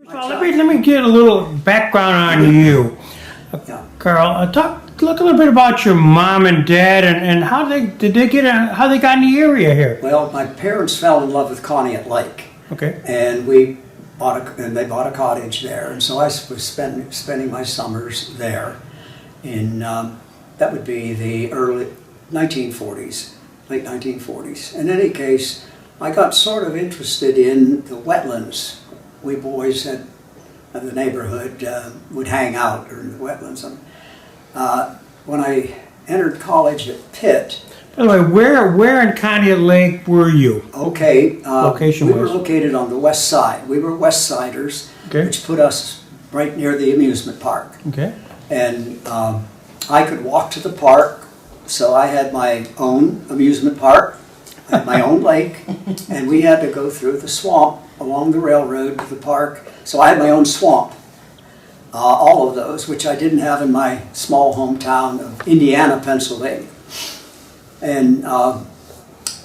Well, let me get a little background on you, Yeah. Carl. Look a little bit about your mom and dad, and how how they got in the area here. Well, my parents fell in love with Conneaut Lake, Okay. and they bought a cottage there, and so I was spending my summers there. In that would be the early 1940s, late 1940s. In any case, I got sort of interested in the wetlands. We boys of the neighborhood would hang out in the wetlands. When I entered college at Pitt. By the way, where in Conneaut Lake were you? Okay, Location we were was? located on the west side. We were West Siders, Okay. which put us right near the amusement park. Okay. And I could walk to the park, so I had my own amusement park, I had my own lake, and we had to go through the swamp along the railroad to the park. So I had my own swamp, all of those, which I didn't have in my small hometown of Indiana, Pennsylvania. And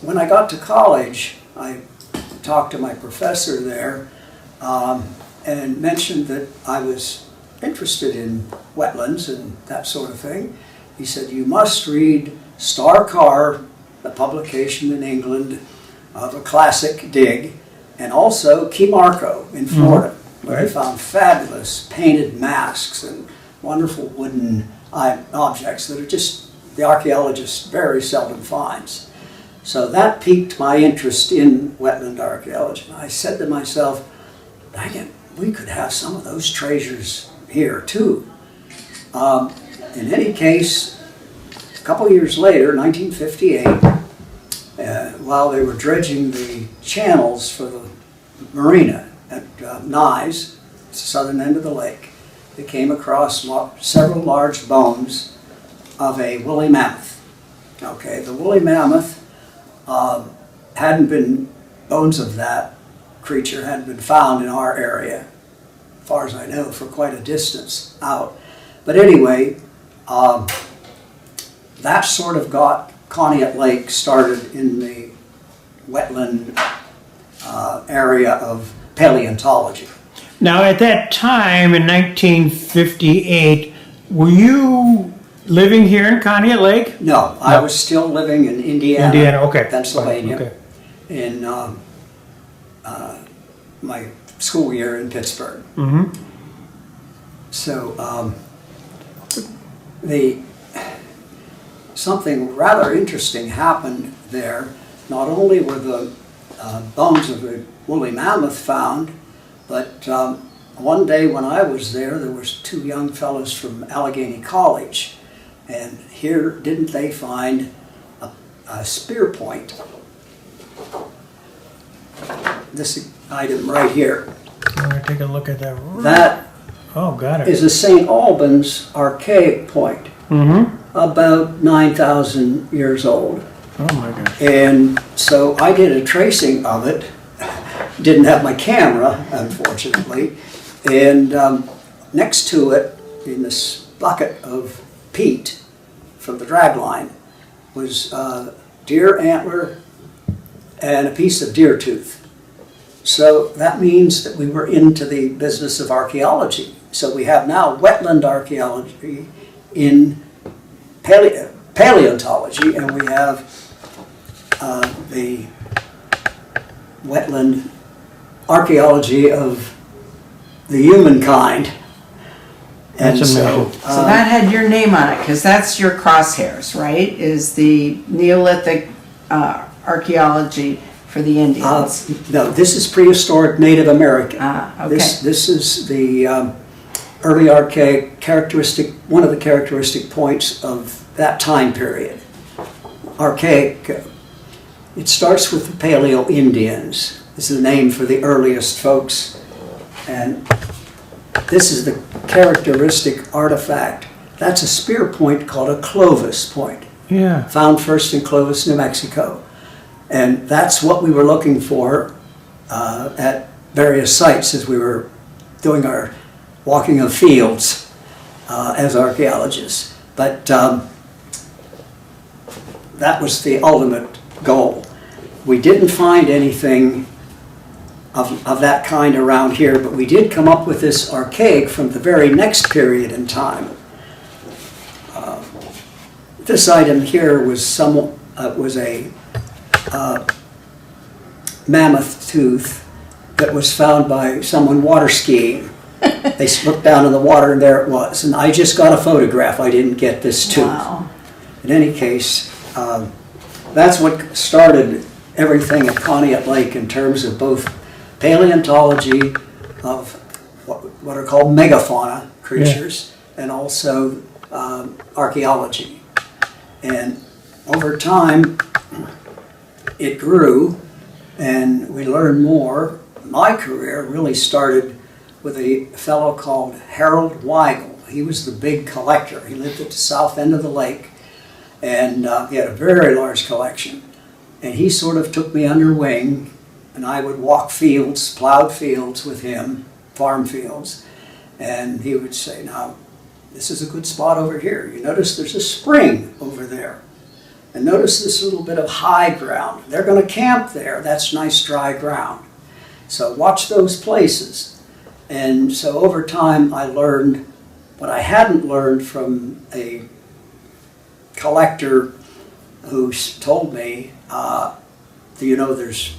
when I got to college, I talked to my professor there and mentioned that I was interested in wetlands and that sort of thing. He said, you must read Star Car, the publication in England of a classic dig, and also Key Marco in Florida, where I found fabulous painted masks and wonderful wooden objects that are just the archaeologist very seldom finds. So that piqued my interest in wetland archaeology. And I said to myself, dang it, we could have some of those treasures here too. In any case, a couple years later, 1958, while they were dredging the channels for the marina at Nye, the southern end of the lake, they came across several large bones of a woolly mammoth. Okay, the woolly mammoth bones of that creature hadn't been found in our area, as far as I know, for quite a distance out. But anyway, that sort of got Conneaut Lake started in the wetland area of paleontology. Now, at that time in 1958, were you living here in Conneaut Lake? No, I was still living in Indiana, Okay. Pennsylvania, Okay. in my school year in Pittsburgh. Mm-hmm. So something rather interesting happened there. Not only were the bones of the woolly mammoth found, but one day when I was there was two young fellows from Allegheny College, and here didn't they find a spear point. This item right here. I'm going to take a look at that. That Oh, got it. is a St. Albans archaic point, about 9,000 years old. Oh my gosh. And so I did a tracing of it. Didn't have my camera, unfortunately. And next to it, in this bucket of peat from the drag line, was deer antler and a piece of deer tooth. So that means that we were into the business of archaeology. So we have now wetland archaeology in paleontology, and we have the wetland archaeology of the humankind. And That's so, amazing. So that had your name on it, because that's your crosshairs, right? Is the Neolithic archaeology for the Indians. no, this is prehistoric Native American. Okay. This is the early archaic characteristic, one of the characteristic points of that time period. Archaic, it starts with the Paleo-Indians. This is the name for the earliest folks. And this is the characteristic artifact. That's a spear point called a Clovis point. Yeah. Found first in Clovis, New Mexico. And that's what we were looking for at various sites as we were doing our walking of fields as archaeologists. But that was the ultimate goal. We didn't find anything of that kind around here, but we did come up with this archaic from the very next period in time. This item here was a mammoth tooth that was found by someone water skiing. They looked down in the water and there it was. And I just got a photograph. I didn't get this tooth. Wow. In any case, that's what started everything at Conneaut Lake in terms of both paleontology of what are called megafauna creatures, and also archaeology. And over time, it grew and we learned more. My career really started with a fellow called Harold Weigel. He was the big collector. He lived at the south end of the lake, and he had a very large collection. And he sort of took me under wing, and I would walk fields, plowed fields with him, farm fields, and he would say, now, this is a good spot over here. You notice there's a spring over there. And notice this little bit of high ground. They're going to camp there. That's nice dry ground. So watch those places. And so over time I learned what I hadn't learned from a collector who told me, you know, there's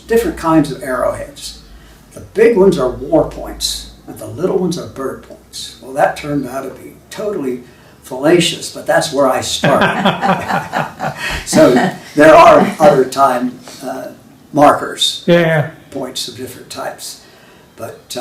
different kinds of arrowheads. The big ones are war points, and the little ones are bird points. Well, that turned out to be totally fallacious, but that's where I started. So there are other time markers, Yeah. points of different types. But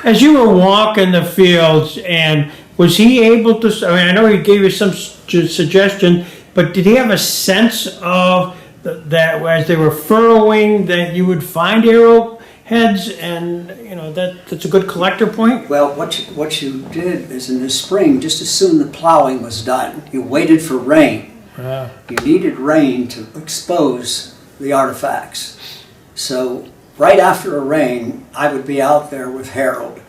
As you were walking the fields, and was he able to, I mean, I know he gave you some suggestion, but did he have a sense of that as they were furrowing that you would find arrowheads, and you know that's a good collector point? well, what you did is in the spring, just as soon the plowing was done, you waited for rain. Yeah. You needed rain to expose the artifacts. So right after a rain, I would be out there with Harold,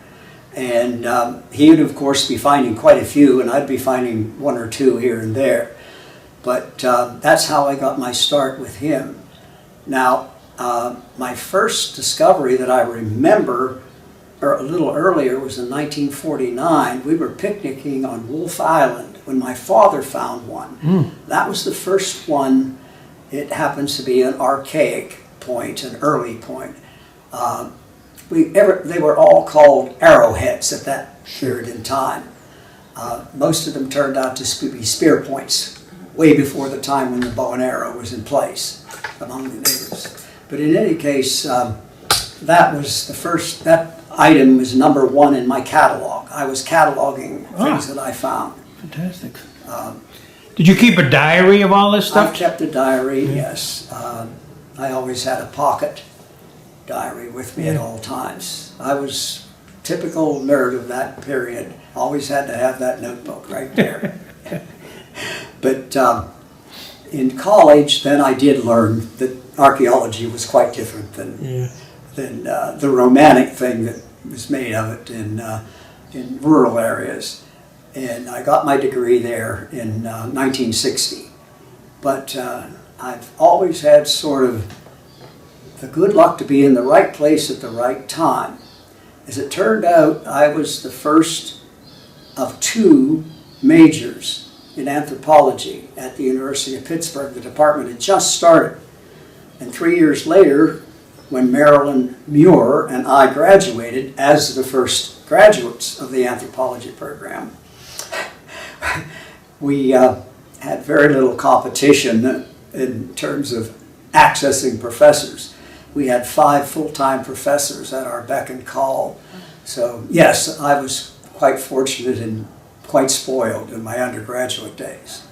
and he would of course be finding quite a few, and I'd be finding one or two here and there. But that's how I got my start with him. Now, my first discovery that I remember, or a little earlier, was in 1949. We were picnicking on Wolf Island when my father found one. That was the first one. It happens to be an archaic point, an early point. They were all called arrowheads at that period in time. Most of them turned out to be spear points, way before the time when the bow and arrow was in place among the natives. But in any case, that was the first, that item was number one in my catalog. I was cataloging things that I found. Fantastic. Did you keep a diary of all this stuff? I kept a diary, yes. I always had a pocket diary with me at all times. I was a typical nerd of that period. Always had to have that notebook right there. But in college, then I did learn that archaeology was quite different than the romantic thing that was made of it in rural areas. And I got my degree there in 1960. But I've always had sort of the good luck to be in the right place at the right time. As it turned out, I was the first of two majors in anthropology at the University of Pittsburgh. The department had just started. And 3 years later, when Marilyn Muir and I graduated as the first graduates of the anthropology program, we had very little competition in terms of accessing professors. We had 5 full-time professors at our beck and call. So yes, I was quite fortunate and quite spoiled in my undergraduate days.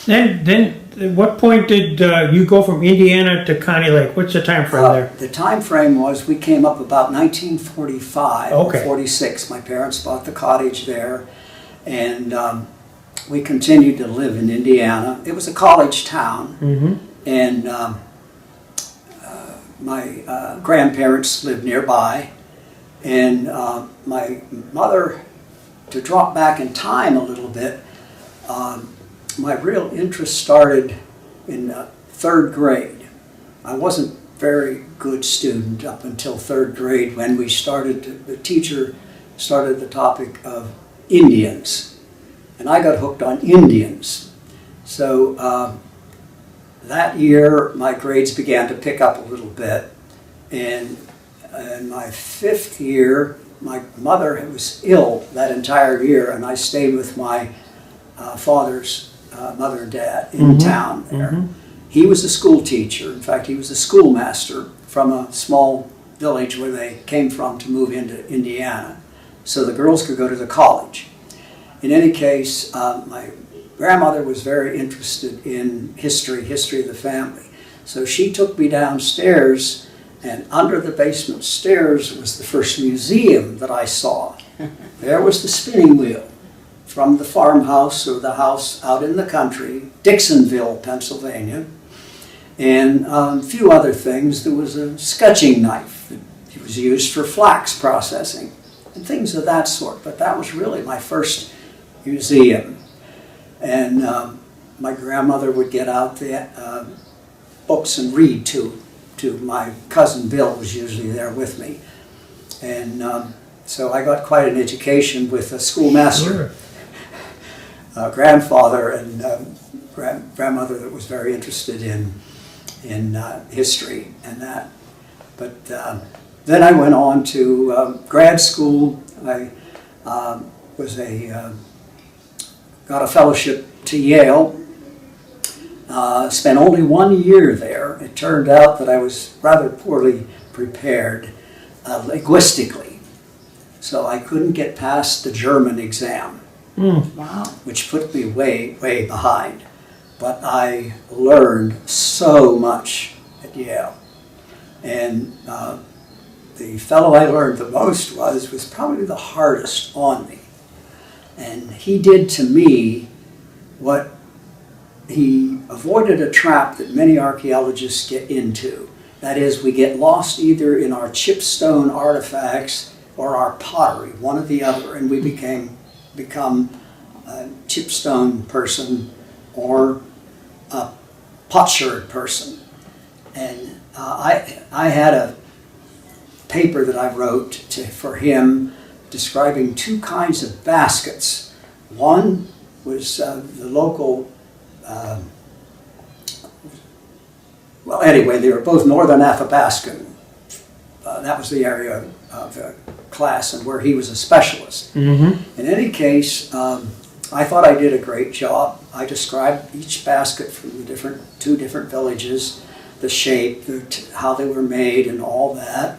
Then at what point did you go from Indiana to Conneaut Lake? What's the time frame there? The time frame was we came up about 1945 or Okay. 46. My parents bought the cottage there, and we continued to live in Indiana. It was a college town, and my grandparents lived nearby, and my mother, to drop back in time a little bit, my real interest started in third grade. I wasn't very good student up until third grade when we started, the teacher started the topic of Indians. And I got hooked on Indians. So that year my grades began to pick up a little bit. And in my 5th year, my mother was ill that entire year, and I stayed with my father's mother and dad in town there. He was a school teacher. In fact, he was a schoolmaster from a small village where they came from to move into Indiana, so the girls could go to the college. In any case, my grandmother was very interested in history of the family. So she took me downstairs, and under the basement stairs was the first museum that I saw. There was the spinning wheel from the farmhouse or the house out in the country, Dixonville, Pennsylvania, and a few other things. There was a sketching knife that was used for flax processing and things of that sort. But that was really my first museum. And my grandmother would get out the books and read to my cousin Bill was usually there with me. And so I got quite an education with a schoolmaster, grandfather and grandmother that was very interested in history and that. But then I went on to grad school. I got a fellowship to Yale. Spent only 1 year there. It turned out that I was rather poorly prepared linguistically, so I couldn't get past the German exam, Wow. which put me way, way behind. But I learned so much at Yale. And the fellow I learned the most was probably the hardest on me. And he did to me what he avoided a trap that many archaeologists get into. That is, we get lost either in our chipstone artifacts or our pottery, one or the other, and we become a chipstone person or a potsherd person. And I had a paper that I wrote for him describing 2 kinds of baskets. One was the local, well, anyway, they were both Northern Athabascan. That was the area of the class and where he was a specialist. In any case, I thought I did a great job. I described each basket from the 2 different villages, the shape, how they were made, and all that.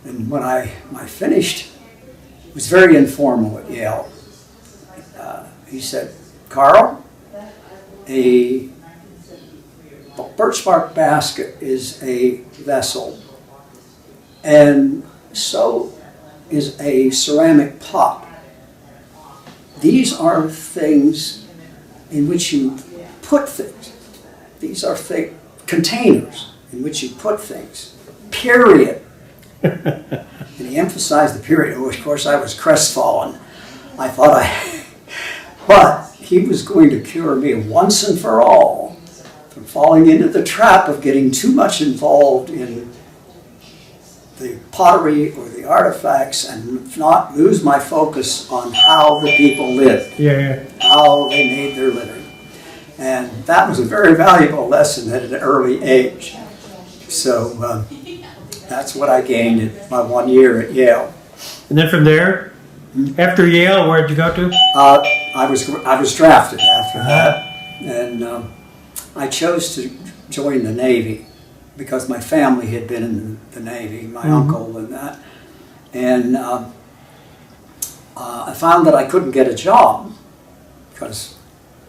And when I finished, it was very informal at Yale. He said, "Carl, a birch bark basket is a vessel, and so is a ceramic pot. These are things in which you put things. These are containers in which you put things, period." And he emphasized the period. Of course, I was crestfallen. I thought but he was going to cure me once and for all from falling into the trap of getting too much involved in the pottery or the artifacts and not lose my focus on how the people lived, how they made their living. And that was a very valuable lesson at an early age. So that's what I gained in my 1 year at Yale. And then from there, after Yale, where did you go to? I was drafted after that, and I chose to join the Navy because my family had been in the Navy, my uncle and that. And I found that I couldn't get a job because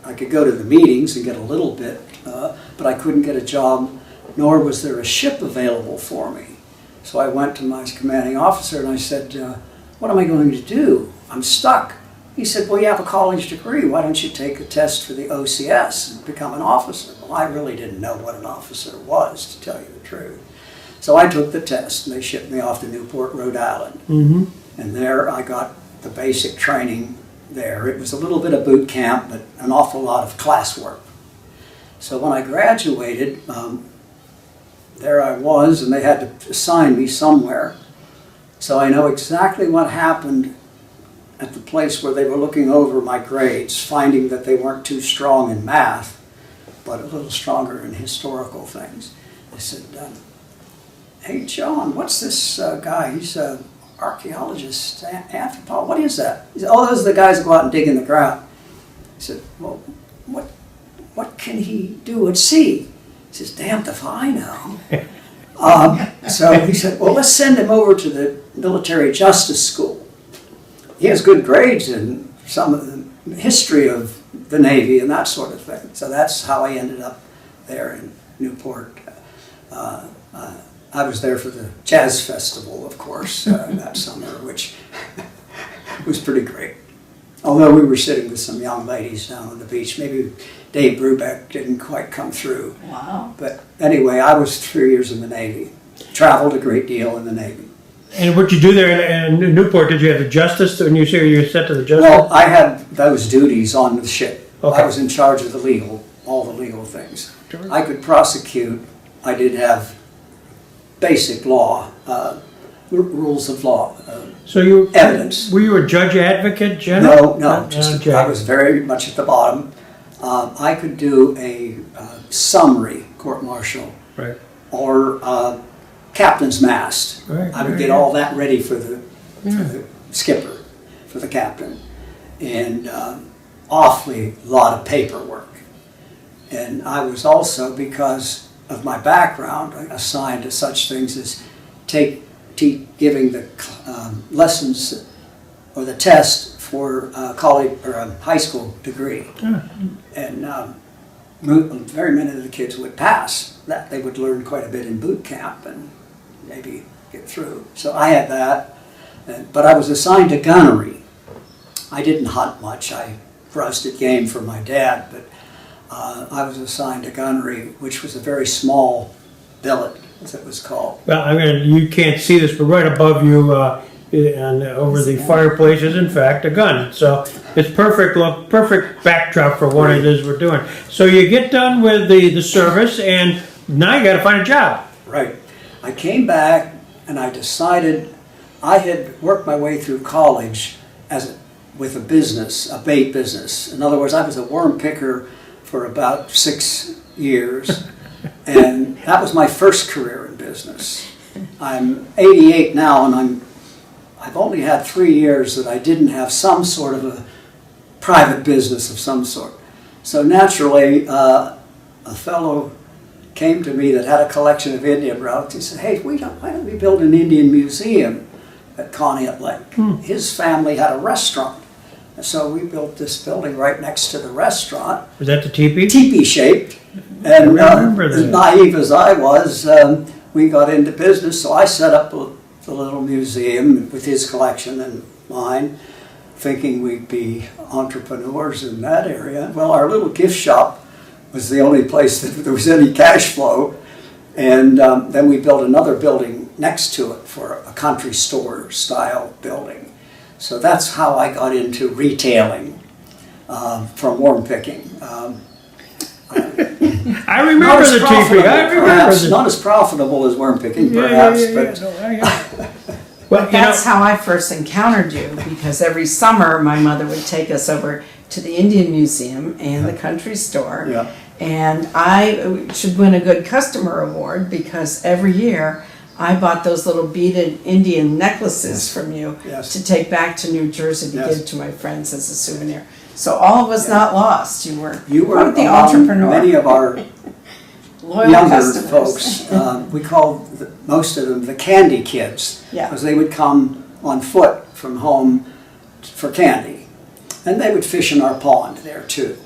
I could go to the meetings and get a little bit, but I couldn't get a job, nor was there a ship available for me. So I went to my commanding officer and I said, "What am I going to do? I'm stuck." He said, "Well, you have a college degree. Why don't you take a test for the OCS and become an officer?" Well, I really didn't know what an officer was, to tell you the truth. So I took the test, and they shipped me off to Newport, Rhode Island. And there I got the basic training there. It was a little bit of boot camp, but an awful lot of classwork. So when I graduated, there I was, and they had to assign me somewhere. So I know exactly what happened at the place where they were looking over my grades, finding that they weren't too strong in math, but a little stronger in historical things. They said, hey, John, what's this guy? He's an archaeologist, anthropologist. What is that? He said, oh, those are the guys that go out and dig in the ground. I said, well, what can he do at sea? He says, damned if I know. So he said, well, let's send him over to the military justice school. He has good grades in some of the history of the Navy and that sort of thing. So that's how I ended up there in Newport. I was there for the Jazz Festival, of course, that summer, which was pretty great. Although we were sitting with some young ladies down on the beach. Maybe Dave Brubeck didn't quite come through. Wow. But anyway, I was 3 years in the Navy. Traveled a great deal in the Navy. And what you do there in Newport, did you have the justice, when you say you're set to the justice? Well, I had those duties on the ship. Okay. I was in charge of all the legal things. Sure. I could prosecute. I did have basic law, rules of law, So you evidence. Were you a judge advocate general? No, I was very much at the bottom. I could do a summary court-martial Right. or captain's mast. Right, I would right, get yeah. all that ready for the skipper, for the captain, and awfully lot of paperwork. And I was also, because of my background, assigned to such things as giving the lessons or the test for college or a high school degree. And very many of the kids would pass. That they would learn quite a bit in boot camp and maybe get through. So I had that, but I was assigned to gunnery. I didn't hunt much. I roasted game for my dad, but I was assigned to gunnery, which was a very small billet, as it was called. Well, I mean, you can't see this, but right above you and over the fireplace is, in fact, a gun. So it's perfect backdrop for what it is we're doing. So you get done with the service, and now you got to find a job. Right. I came back, and I decided I had worked my way through college with a business, a bait business. In other words, I was a worm picker for about 6 years, and that was my first career in business. I'm 88 now, and I've only had 3 years that I didn't have some sort of a private business of some sort. So naturally, a fellow came to me that had a collection of Indian relics. He said, hey, why don't we build an Indian museum at Conneaut Lake? His family had a restaurant. So we built this building right next to the restaurant. Was that the teepee? Teepee shaped. And remember that. as naive as I was, we got into business. So I set up a little museum with his collection and mine, thinking we'd be entrepreneurs in that area. Well, our little gift shop was the only place that there was any cash flow. And then we built another building next to it for a country store style building. So that's how I got into retailing from worm picking. I remember the teepee. I remember the Not as profitable as worm picking, perhaps, but well, That's how I first encountered you, because every summer my mother would take us over to the Indian Museum and the country store. Yeah. And I should win a good customer award, because every year I bought those little beaded Indian necklaces from you to take back to New Jersey to give to my friends as a souvenir. So all of us not lost. You were quite the entrepreneur. Many of our Loyal younger customers. folks, we called most of them the candy kids, because they would come on foot from home for candy. And they would fish in our pond there too,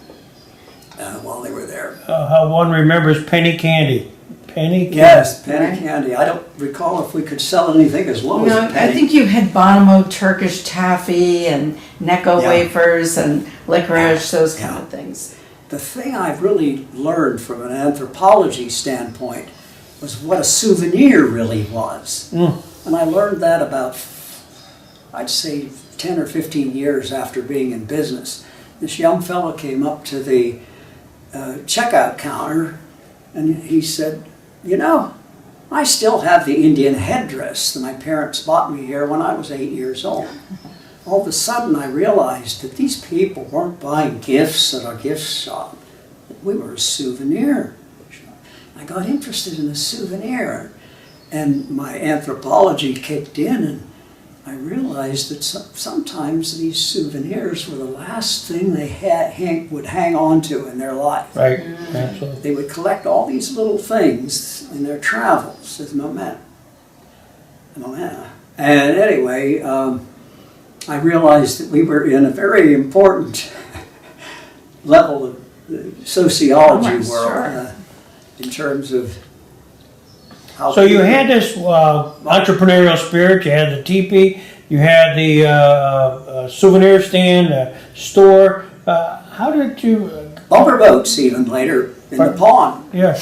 while they were there. how one remembers penny candy. Penny candy. Yes, penny candy. I don't recall if we could sell anything as low as a penny. I think you had Bonomo Turkish taffy and Necco wafers and licorice, those kind of things. The thing I've really learned from an anthropology standpoint was what a souvenir really was. And I learned that about, I'd say, 10 or 15 years after being in business. This young fellow came up to the checkout counter, and he said, "You know, I still have the Indian headdress that my parents bought me here when I was 8 years old." All of a sudden I realized that these people weren't buying gifts at our gift shop. We were a souvenir shop. I got interested in the souvenir, and my anthropology kicked in, and I realized that sometimes these souvenirs were the last thing they would hang on to in their life. Right, absolutely. They would collect all these little things in their travels as memento. And anyway, I realized that we were in a very important level of the sociology world in terms of how. So you had this entrepreneurial spirit. You had the teepee. You had the souvenir stand, store. How did you? Bumper boats even later in the pond. Yeah.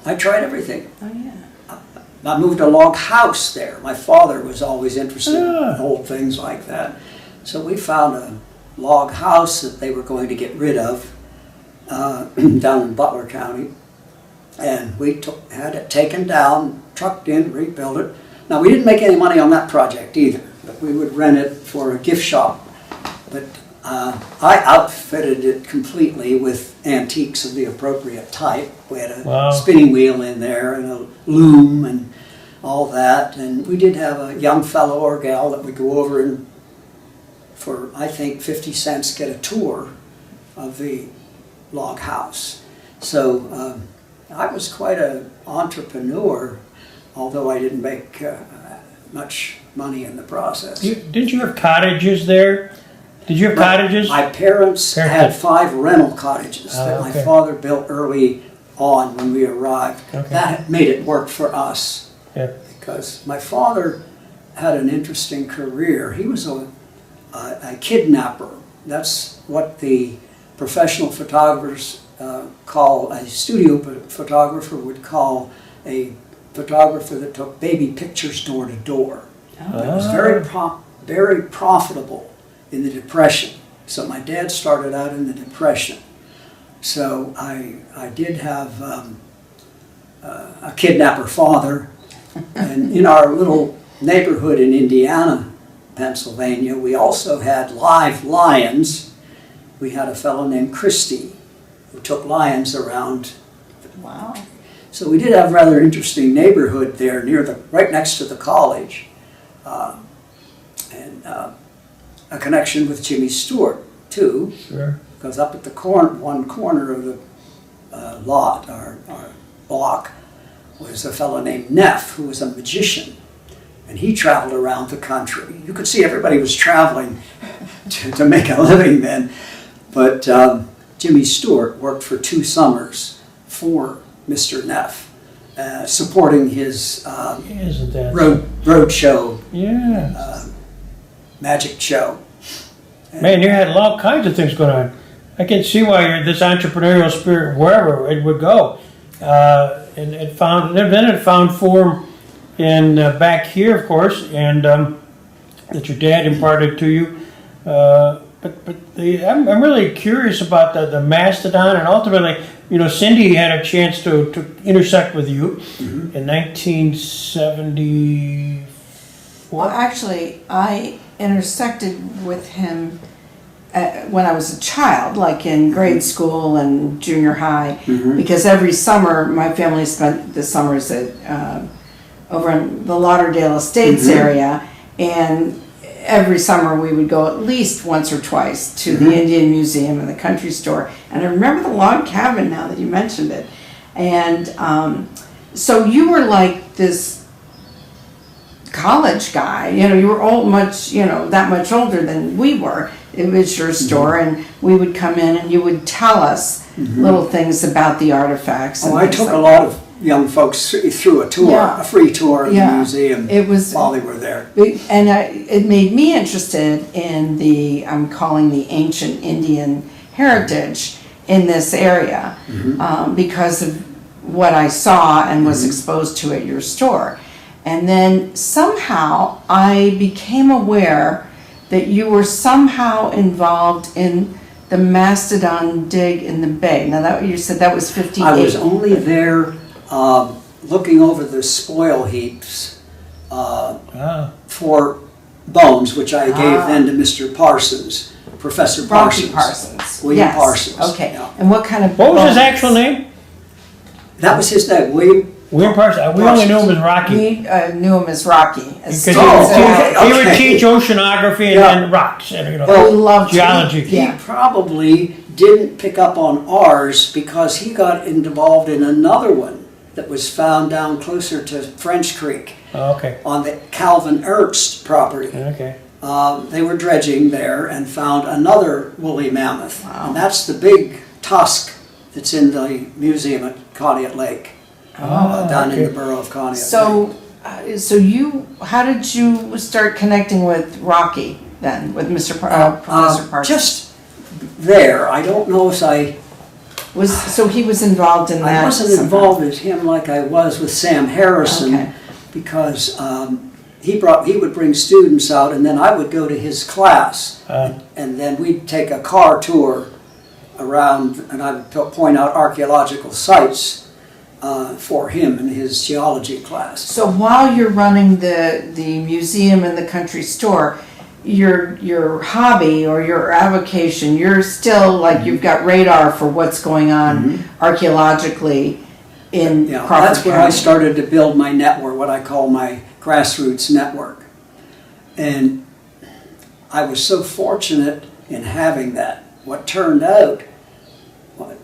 I tried everything. Oh, yeah. I moved a log house there. My father was always interested in old things like that. So we found a log house that they were going to get rid of down in Butler County. And we had it taken down, trucked in, rebuilt it. Now, we didn't make any money on that project either, but we would rent it for a gift shop. But I outfitted it completely with antiques of the appropriate type. We had a spinning wheel in there and a loom and all that. And we did have a young fellow or gal that would go over and, for I think 50 cents, get a tour of the log house. So I was quite an entrepreneur, although I didn't make much money in the process. Didn't you have cottages there? Did you have cottages? My parents had 5 rental cottages that my father built early on when we arrived. That made it work for us because my father had an interesting career. He was a kidnapper. That's what the professional photographers call, a studio photographer would call a photographer that took baby pictures door to door. It was very profitable in the Depression. So my dad started out in the Depression. So I did have a kidnapper father. And in our little neighborhood in Indiana, Pennsylvania, we also had live lions. We had a fellow named Christie who took lions around. Wow. So we did have a rather interesting neighborhood there right next to the college. And a connection with Jimmy Stewart, too. Sure. Because up at the one corner of the lot, our block, was a fellow named Neff, who was a magician. And he traveled around the country. You could see everybody was traveling to make a living then. But Jimmy Stewart worked for 2 summers for Mr. Neff, supporting his road show, magic show. Man, you had all kinds of things going on. I can see why you're this entrepreneurial spirit, wherever it would go. And it found form in back here, of course, and that your dad imparted to you. I'm really curious about the mastodon, and ultimately, Cindy had a chance to intersect with you in 1974. Well, actually, I intersected with him when I was a child, like in grade school and junior high, because every summer my family spent the summers over in the Lauderdale Estates area, and every summer we would go at least once or twice to the Indian Museum and the country store. And I remember the log cabin now that you mentioned it. And so you were like this college guy, you were that much older than we were. It was your store, and we would come in and you would tell us little things about the artifacts. I took a lot of young folks through a tour, a free tour of the museum while they were there. And it made me interested in I'm calling the ancient Indian heritage in this area because of what I saw and was exposed to at your store. And then somehow I became aware that you were somehow involved in the Mastodon dig in the bay. Now that you said that was 58. I was only there looking over the spoil heaps for bones, which I gave then to Mr. Parsons, Professor Rocky Parsons. Parsons. William Yes. Parsons. Okay. Yeah. And what kind of What was his bones? actual name? That was his name, William. William Parsons. We only knew him as Rocky. We knew him as Rocky. As Because Oh, he would okay. teach oceanography and rocks, and, you know, Well, we loved geology. him. Yeah. He probably didn't pick up on ours because he got involved in another one that was found down closer to French Creek Oh, okay. on the Calvin Ernst property. Okay. They were dredging there and found another woolly mammoth. Wow. And that's the big tusk that's in the museum at Conneaut Lake, down in the borough of Conneaut Lake. So, how did you start connecting with Rocky then, with Professor Parsons? Just there. I don't know if So he was involved in that. I wasn't somehow. involved with him like I was with Sam Harrison, Okay. because he would bring students out, and then I would go to his class, and then we'd take a car tour around, and I would point out archaeological sites for him in his geology class. So while you're running the museum and the country store, your hobby or your avocation, you're still like you've got radar for what's going on archaeologically in Yeah, Crawford that's where County. I started to build my network, what I call my grassroots network. And I was so fortunate in having that. What turned out was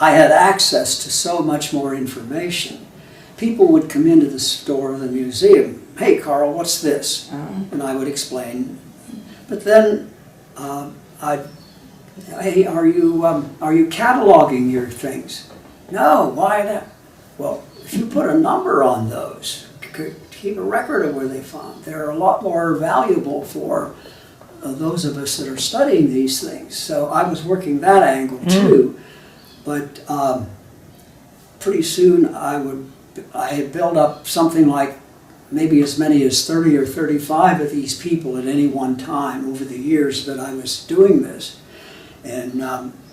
I had access to so much more information. People would come into the store or the museum, "Hey Carl, what's this?" And I would explain. But then "Hey, are you cataloging your things?" "No, why that?" "Well, if you put a number on those, keep a record of where they found, they're a lot more valuable for those of us that are studying these things." So I was working that angle too. But pretty soon I had built up something like maybe as many as 30 or 35 of these people at any one time over the years that I was doing this. And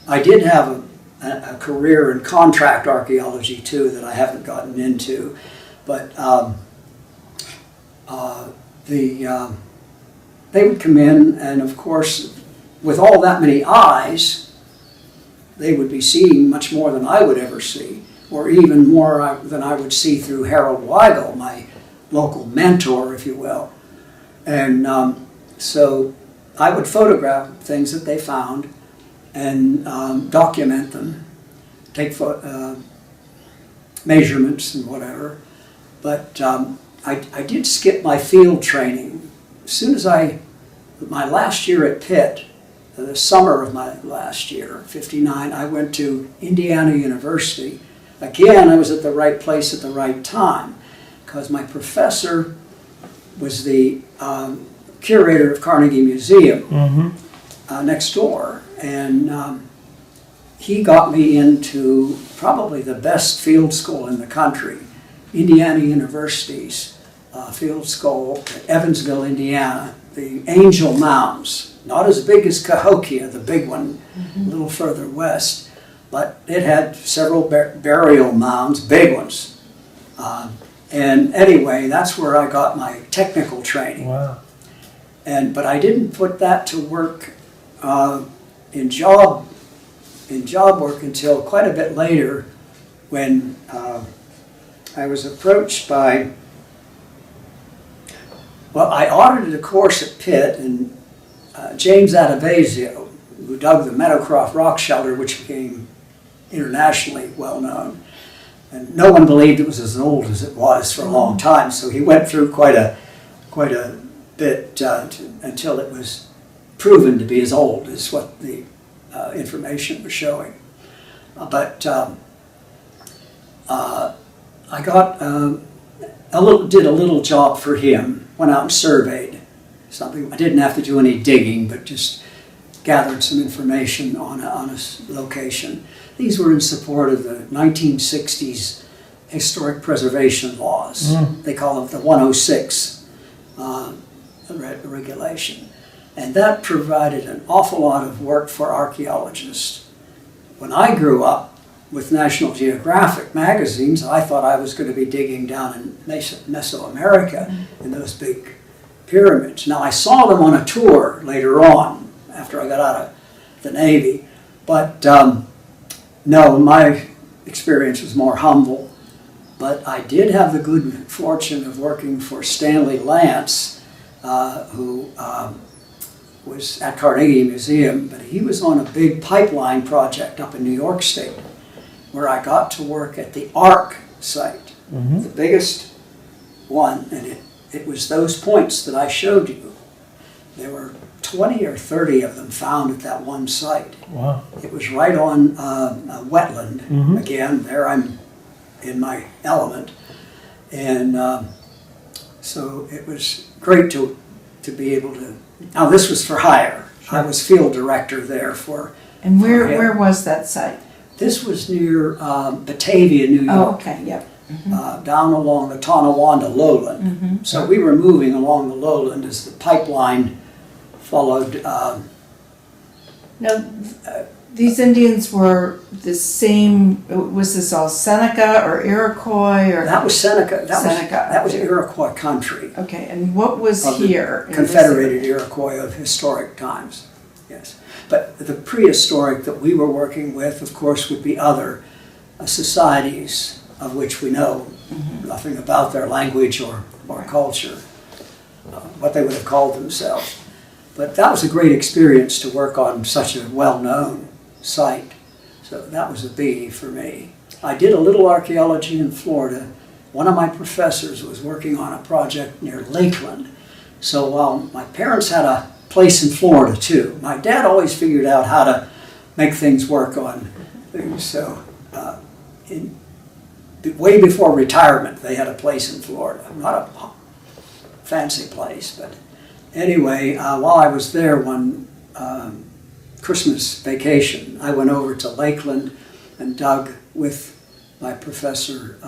I did have a career in contract archaeology too that I haven't gotten into. But they would come in, and of course, with all that many eyes, they would be seeing much more than I would ever see, or even more than I would see through Harold Weigel, my local mentor, if you will. And so I would photograph things that they found and document them, take measurements and whatever. But I did skip my field training. As soon as my last year at Pitt, the summer of my last year, 59, I went to Indiana University. Again, I was at the right place at the right time, because my professor was the curator of Carnegie Museum next door. And he got me into probably the best field school in the country, Indiana University's field school at Evansville, Indiana, the Angel Mounds. Not as big as Cahokia, the big one, a little further west, but it had several burial mounds, big ones. And anyway, that's where I got my technical training. Wow. But I didn't put that to work in job work until quite a bit later, when I was approached by. Well, I audited a course at Pitt, and James Adavasio, who dug the Meadowcroft rock shelter, which became internationally well known. And no one believed it was as old as it was for a long time, so he went through quite a bit until it was proven to be as old as what the information was showing. But I got did a little job for him, went out and surveyed something. I didn't have to do any digging, but just gathered some information on a location. These were in support of the 1960s historic preservation laws. They call it the 106 regulation. And that provided an awful lot of work for archaeologists. When I grew up with National Geographic magazines, I thought I was going to be digging down in Mesoamerica in those big pyramids. Now, I saw them on a tour later on after I got out of the Navy, but no, my experience was more humble. But I did have the good fortune of working for Stanley Lance, who was at Carnegie Museum, but he was on a big pipeline project up in New York State, where I got to work at the Ark site, the biggest one, and it was those points that I showed you. There were 20 or 30 of them found at that one site. Wow. It was right on a wetland. Again, there I'm in my element. And so it was great to be able to. Now, this was for hire. I was field director there for. And where was that site? This was near Batavia, New York. Oh, okay, yep. Down along the Tonawanda lowland. So we were moving along the lowland as the pipeline followed. Now, these Indians were the same, was this all Seneca or Iroquois or? That was Seneca. Seneca. That was Iroquois country. Okay, and what was here? Confederated Iroquois of historic times, yes. But the prehistoric that we were working with, of course, would be other societies of which we know nothing about their language or culture, what they would have called themselves. But that was a great experience to work on such a well-known site. So that was a biggie for me. I did a little archaeology in Florida. One of my professors was working on a project near Lakeland. So while my parents had a place in Florida too, my dad always figured out how to make things work on things. So way before retirement, they had a place in Florida. Not a fancy place, but anyway, while I was there one Christmas vacation, I went over to Lakeland and dug with my professor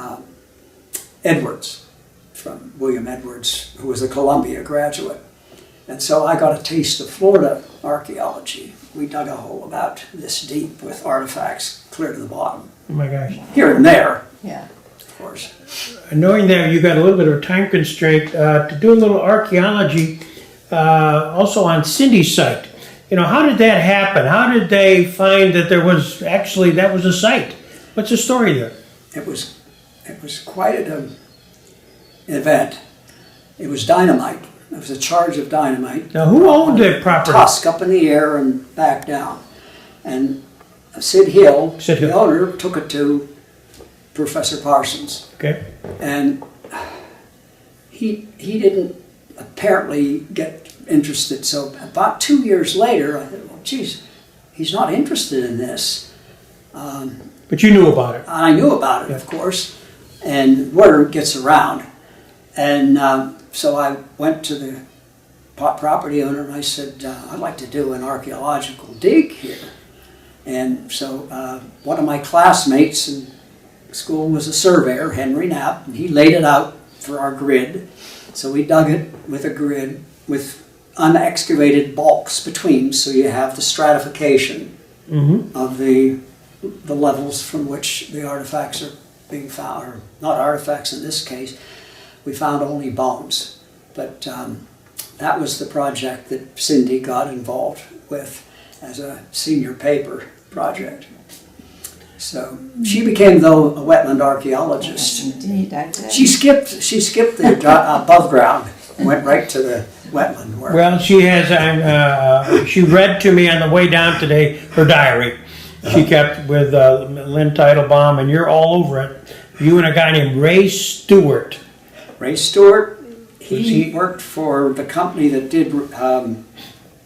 Edwards, from William Edwards, who was a Columbia graduate. And so I got a taste of Florida archaeology. We dug a hole about this deep with artifacts clear to the bottom. Oh my gosh. Here and there, Yeah. of course. Knowing that you got a little bit of a time constraint, to do a little archaeology also on Cindy's site. You know, how did that happen? How did they find that there was actually, that was a site? What's the story there? It was quite an event. It was dynamite. It was a charge of dynamite. Now, who owned that property? Tusk up in the air and back down. And Sid Hill, the owner, took it to Professor Parsons. Okay. And he didn't apparently get interested. So about 2 years later, I thought, well, geez, he's not interested in this. But you knew about it. I knew about it, of course, and word gets around. And so I went to the property owner and I said, I'd like to do an archaeological dig here. And so one of my classmates in school was a surveyor, Henry Knapp, and he laid it out for our grid. So we dug it with a grid with unexcavated bulks between, so you have the stratification of the levels from which the artifacts are being found, or not artifacts in this case. We found only bones. But that was the project that Cindy got involved with as a senior paper project. So she became, though, a wetland archaeologist. Indeed, I did. She skipped the above ground, went right to the wetland work. Well, she has, she read to me on the way down today her diary. She kept with Lynn Teitelbaum, and you're all over it. You and a guy named Ray Stewart. Ray Stewart, he worked for the company that did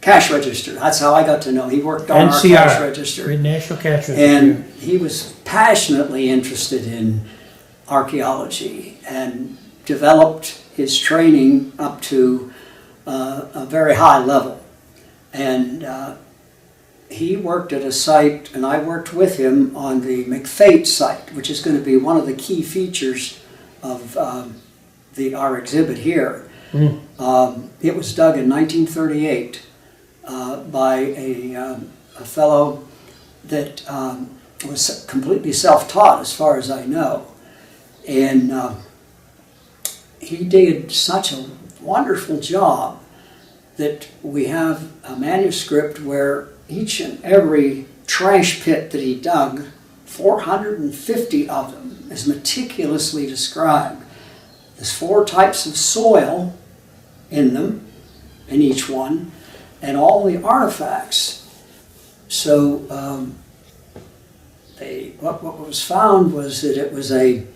cash register. That's how I got to know. He worked on our cash register. National Cash Register. And he was passionately interested in archaeology and developed his training up to a very high level. And he worked at a site, and I worked with him on the McFate site, which is going to be one of the key features of our exhibit here. It was dug in 1938, by a fellow that was completely self-taught, as far as I know. And he did such a wonderful job that we have a manuscript where each and every trash pit that he dug, 450 of them, is meticulously described. There's 4 types of soil in them, in each one, and all the artifacts. So what was found was that it was a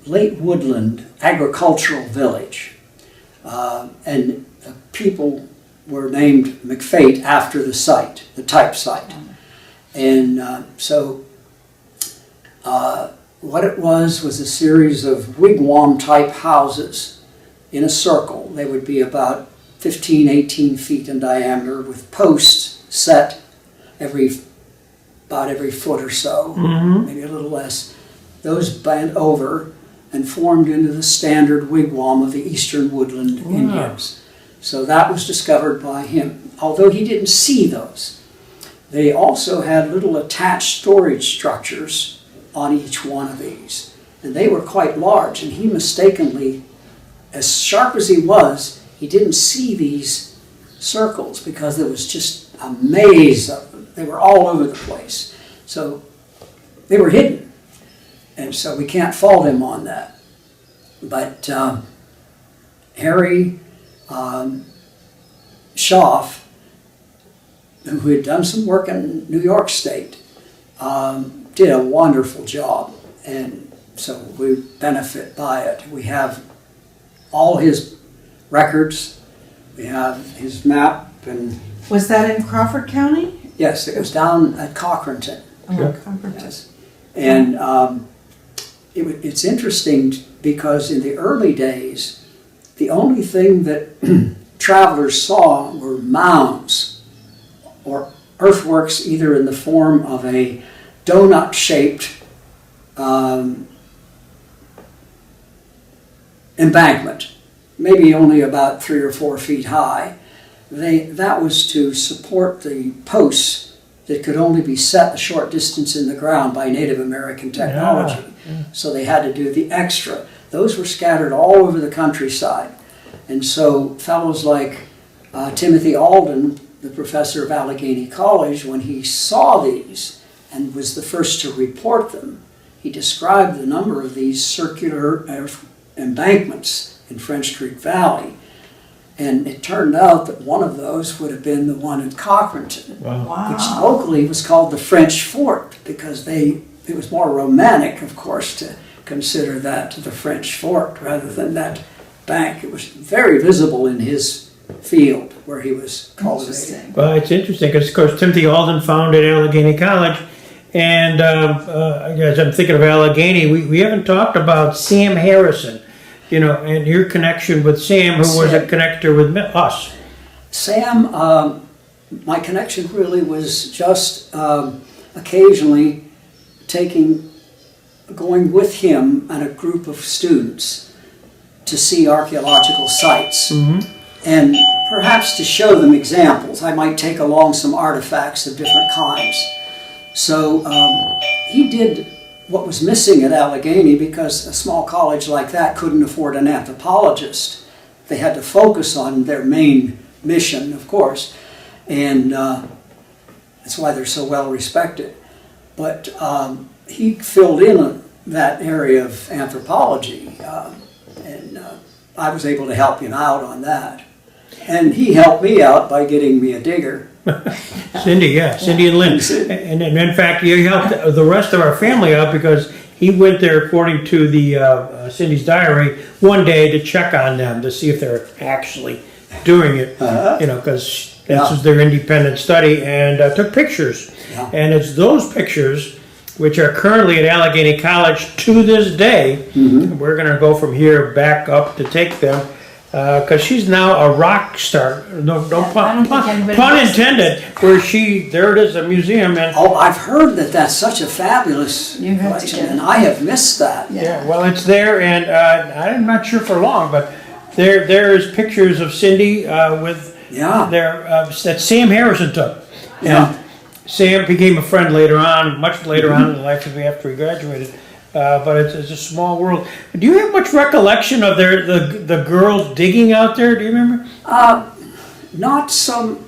late woodland agricultural village, and the people were named McFate after the site, the type site. And so what it was a series of wigwam-type houses in a circle. They would be about 15, 18 feet in diameter, with posts set about every foot or so, maybe a little less. Those bent over and formed into the standard wigwam of the eastern woodland Indians. So that was discovered by him, although he didn't see those. They also had little attached storage structures on each one of these, and they were quite large, and he mistakenly, as sharp as he was, he didn't see these circles because there was just a maze of them. They were all over the place. So they were hidden, and so we can't fault him on that. But Harry Schaff, who had done some work in New York State, did a wonderful job, and so we benefit by it. We have all his records, we have his map, and Was that in Crawford County? yes, it was down at Cochranton. Oh, Crawford. Yes. And it's interesting because in the early days, the only thing that travelers saw were mounds or earthworks, either in the form of a donut-shaped embankment, maybe only about 3 or 4 feet high. That was to support the posts that could only be set a short distance in the ground by Native American technology. So they had to do the extra. Those were scattered all over the countryside. And so fellows like Timothy Alden, the professor of Allegheny College, when he saw these and was the first to report them, he described the number of these circular embankments in French Creek Valley. And it turned out that one of those would have been the one at Cochranton, which locally was called the French Fort, because it was more romantic, of course, to consider that the French Fort rather than that bank. It was very visible in his field where he was cultivating. Well, it's interesting because, of course, Timothy Alden founded Allegheny College, and as I'm thinking of Allegheny, we haven't talked about Sam Harrison, and your connection with Sam, who was a connector with us. Sam, my connection really was just occasionally going with him and a group of students to see archaeological sites, and perhaps to show them examples. I might take along some artifacts of different kinds. So he did what was missing at Allegheny, because a small college like that couldn't afford an anthropologist. They had to focus on their main mission, of course, and that's why they're so well respected. But he filled in that area of anthropology, and I was able to help him out on that. And he helped me out by getting me a digger. Cindy and Lynn. And in fact, he helped the rest of our family out because he went there, according to the Cindy's diary, one day to check on them to see if they're actually doing it, because this is their independent study, and took pictures. Yeah. And it's those pictures which are currently at Allegheny College to this day. We're going to go from here back up to take them. Because she's now a rock star. No pun intended. Where there it is, a museum. And I've heard that that's such a fabulous collection, and I have missed that. Yeah, well, it's there, and I'm not sure for long, but there's pictures of Cindy with Yeah. there that Sam Harrison took. Yeah. And Sam became a friend later on, much later on in life after he graduated. But it's a small world. Do you have much recollection of the girls digging out there? Do you remember? Not some.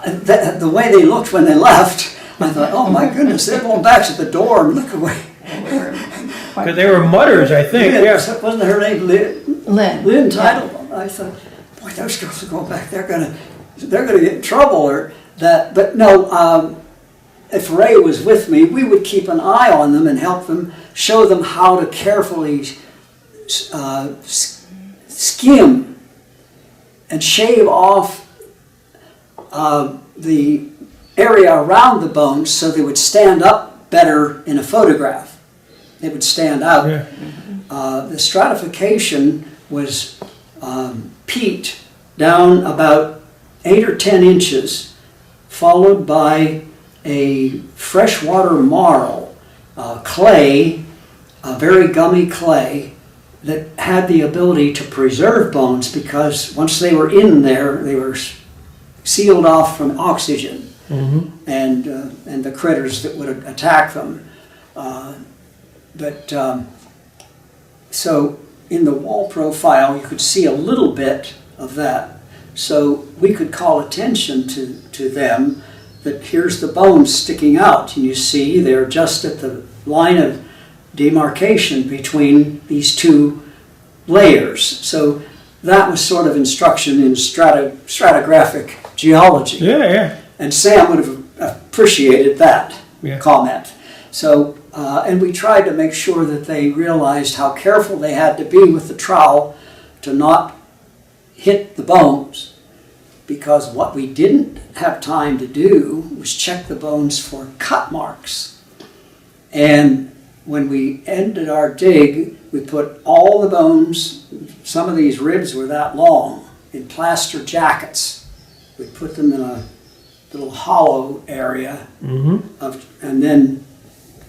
The way they looked when they left, I thought, oh my goodness, they're going back to the dorm. Look away. Because they were mutters, I think. Lynn, Yeah. wasn't her name Lynn? Lynn. Teitelbaum. I thought, boy, those girls are going back. They're gonna get in trouble or that. But no. If Ray was with me, we would keep an eye on them and help them, show them how to carefully skim and shave off the area around the bones so they would stand up better in a photograph. They would stand out. Yeah. The stratification was peat down about 8 or 10 inches, followed by a freshwater marl, clay, a very gummy clay that had the ability to preserve bones because once they were in there, they were sealed off from oxygen and the critters that would attack them. So in the wall profile, you could see a little bit of that. So we could call attention to them that here's the bones sticking out. And you see they're just at the line of demarcation between these two layers. So that was sort of instruction in stratigraphic geology. Yeah. And Sam would have appreciated that Yeah. comment. So, and we tried to make sure that they realized how careful they had to be with the trowel to not hit the bones. Because what we didn't have time to do was check the bones for cut marks. And when we ended our dig, we put all the bones, some of these ribs were that long, in plaster jackets. We put them in a little hollow area and then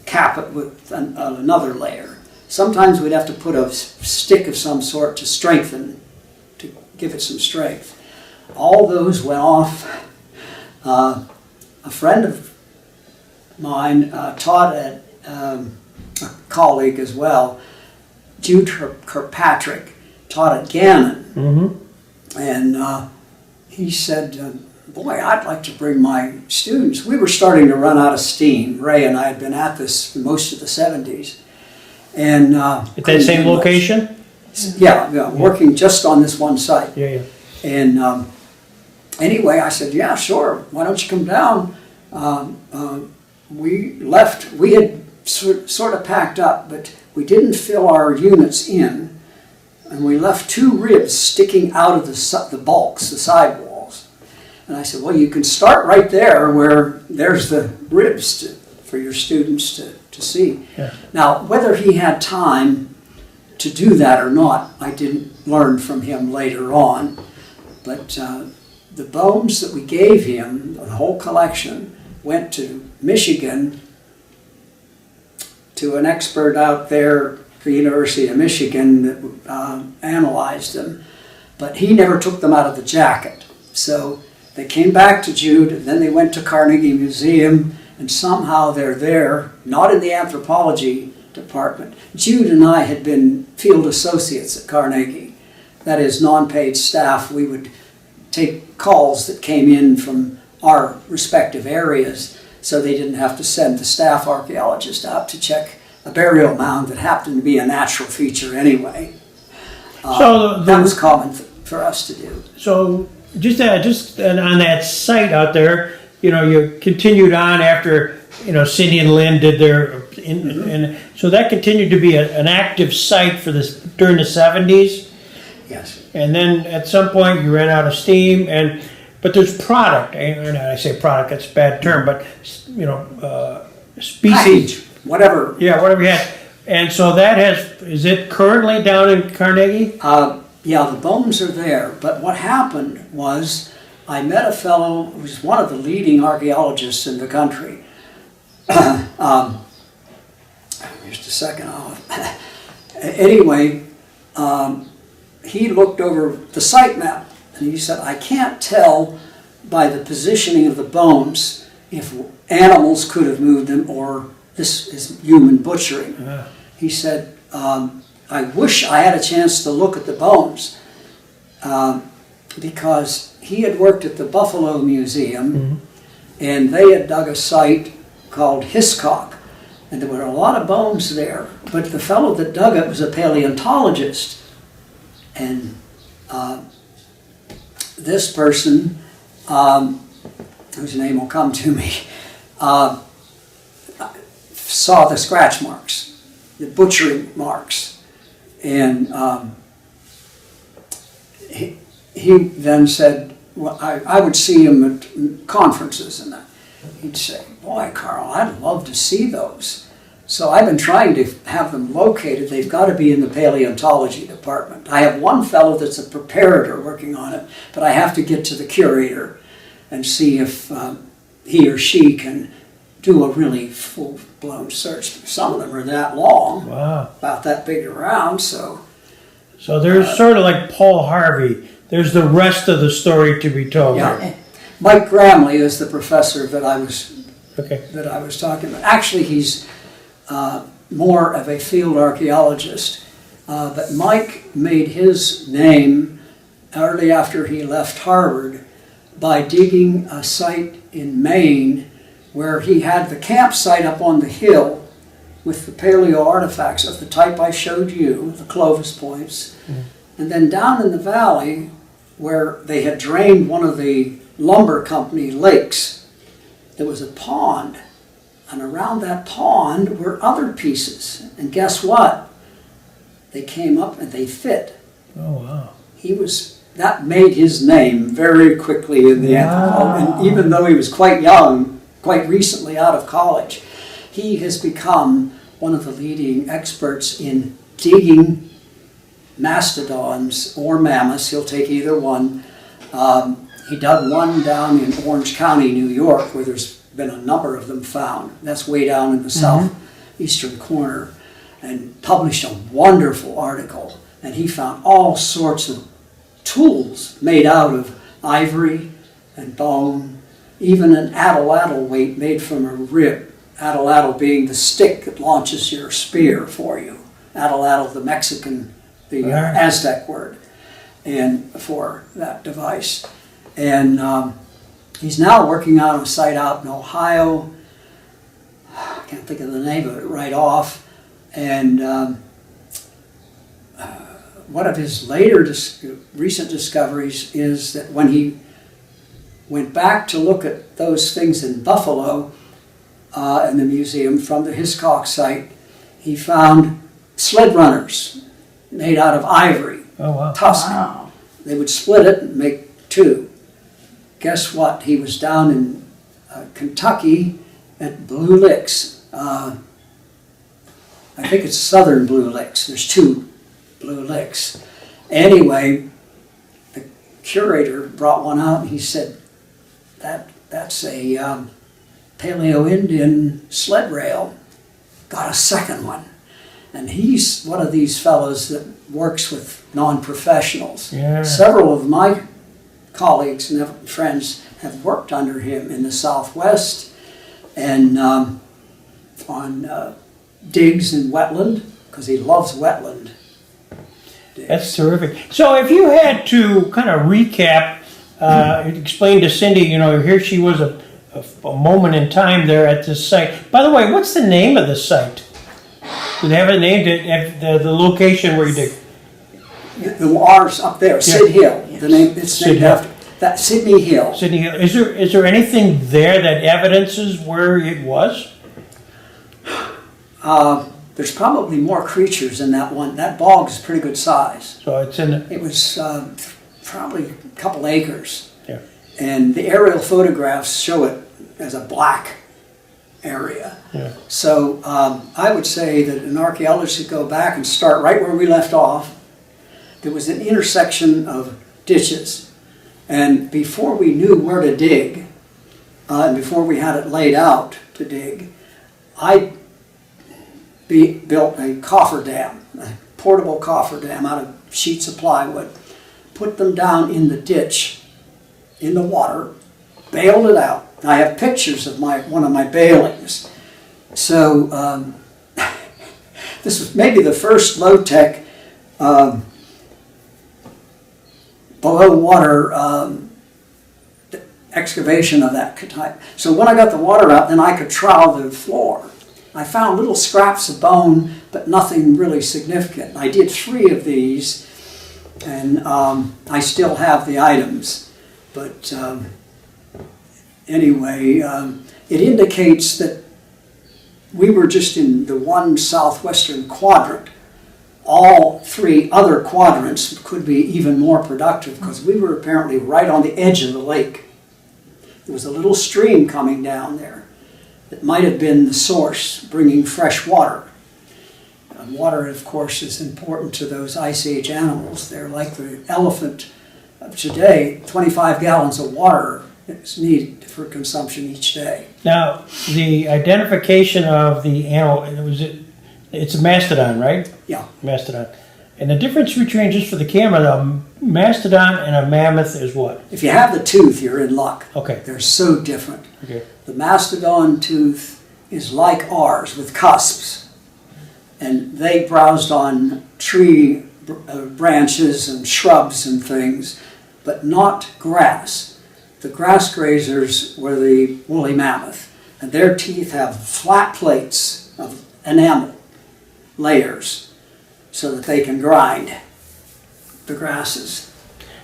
cap it with another layer. Sometimes we'd have to put a stick of some sort to strengthen, to give it some strength. All those went off. A friend of mine taught at a colleague as well, Jude Kirkpatrick, taught at Gannon. And he said, boy, I'd like to bring my students. We were starting to run out of steam. Ray and I had been at this for most of the 70s. And At that same location? Yeah, working just on this one site. Yeah. And anyway, I said, yeah, sure, why don't you come down? We left, we had sort of packed up, but we didn't fill our units in, and we left 2 ribs sticking out of the bulks, the sidewalls. And I said, well, you can start right there where there's the ribs for your students to see. Yeah. Now, whether he had time to do that or not, I didn't learn from him later on. But the bones that we gave him, the whole collection, went to Michigan to an expert out there at the University of Michigan that analyzed them. But he never took them out of the jacket. So they came back to Jude, and then they went to Carnegie Museum, and somehow they're there, not in the anthropology department. Jude and I had been field associates at Carnegie. That is, non-paid staff. We would take calls that came in from our respective areas, so they didn't have to send the staff archaeologist out to check a burial mound that happened to be a natural feature anyway. So that was common for us to do. So just on that site out there, you continued on after, Cindy and Lynn did their, and so that continued to be an active site for this during the 70s. Yes. And then at some point you ran out of steam, but there's product. And I say product, that's a bad term, but species, Package, whatever. Yeah, whatever you had. And so is it currently down in Carnegie? Yeah, the bones are there. But what happened was I met a fellow who was one of the leading archaeologists in the country. Just a second. Anyway, he looked over the site map And he said, I can't tell by the positioning of the bones if animals could have moved them or this is human butchering. Yeah. He said, I wish I had a chance to look at the bones because he had worked at the Buffalo Museum and they had dug a site called Hiscock. And there were a lot of bones there, but the fellow that dug it was a paleontologist. And this person, whose name will come to me, saw the scratch marks, the butchering marks. And he then said, well, I would see him at conferences and that. He'd say, boy, Carl, I'd love to see those. So I've been trying to have them located. They've got to be in the paleontology department. I have one fellow that's a preparator working on it, but I have to get to the curator and see if he or she can do a really full-blown search. Some of them are that long, Wow. about that big around, so. So there's sort of like Paul Harvey. There's the rest of the story to be told. Yeah. Mike Gramley is the professor that I was talking about. Actually, he's more of a field archaeologist, but Mike made his name early after he left Harvard by digging a site in Maine where he had the campsite up on the hill with the paleo artifacts of the type I showed you, the Clovis points, and then down in the valley where they had drained one of the lumber company lakes, there was a pond, and around that pond were other pieces. And guess what? They came up and they fit. Oh, wow. That made his name very quickly in the anthropology. And even though he was quite young, quite recently out of college, he has become one of the leading experts in digging mastodons or mammoths. He'll take either one. He dug one down in Orange County, New York, where there's been a number of them found. That's way down in the southeastern corner, and published a wonderful article. And he found all sorts of tools made out of ivory and bone, even an atlatl weight made from a rib. Atlatl being the stick that launches your spear for you. Atlatl, the Mexican, the Aztec word, and for that device. And he's now working on a site out in Ohio. I can't think of the name of it right off. And one of his later recent discoveries is that when he went back to look at those things in Buffalo in the museum from the Hiscock site, he found sled runners made out of ivory, Tuscan. Wow. They would split it and make two. Guess what? He was down in Kentucky at Blue Licks. I think it's Southern Blue Licks. There's two Blue Licks. Anyway, the curator brought one out and he said, that's a Paleo-Indian sled rail. Got a second one. And he's one of these fellows that works with non-professionals. Yeah. Several of my colleagues and friends have worked under him in the Southwest and on digs in wetland, because he loves wetland digs. That's terrific. So if you had to kind of recap, explain to Cindy, here she was a moment in time there at this site. By the way, what's the name of the site? Do they have a name? The location where you dig? The R's up there, Sid Hill. The name it's named after that, Sydney Hill. Sydney Hill. Is there anything there that evidences where it was? There's probably more creatures in that one. That bog is pretty good size. So it's in. It was probably a couple acres. Yeah. And the aerial photographs show it as a black area. Yeah. So I would say that an archaeologist should go back and start right where we left off. There was an intersection of ditches. And before we knew where to dig, and before we had it laid out to dig, I built a coffer dam, a portable coffer dam out of sheets of plywood, put them down in the ditch, in the water, bailed it out. I have pictures of one of my bailings. So this was maybe the first low-tech below water excavation of that type. So when I got the water out, then I could trowel the floor. I found little scraps of bone, but nothing really significant. I did 3 of these, and I still have the items. But anyway, it indicates that we were just in the one southwestern quadrant. All 3 other quadrants could be even more productive because we were apparently right on the edge of the lake. There was a little stream coming down there that might have been the source, bringing fresh water. And water, of course, is important to those Ice Age animals. They're like the elephant of today. 25 gallons of water is needed for consumption each day. Now, the identification of the animal, it's a mastodon, right? Yeah. Mastodon. And the difference between, just for the camera, a mastodon and a mammoth is what? If you have the tooth, you're in luck. Okay. They're so different. Okay. The mastodon tooth is like ours with cusps. And they browsed on tree branches and shrubs and things, but not grass. The grass grazers were the woolly mammoth, and their teeth have flat plates of enamel layers so that they can grind the grasses.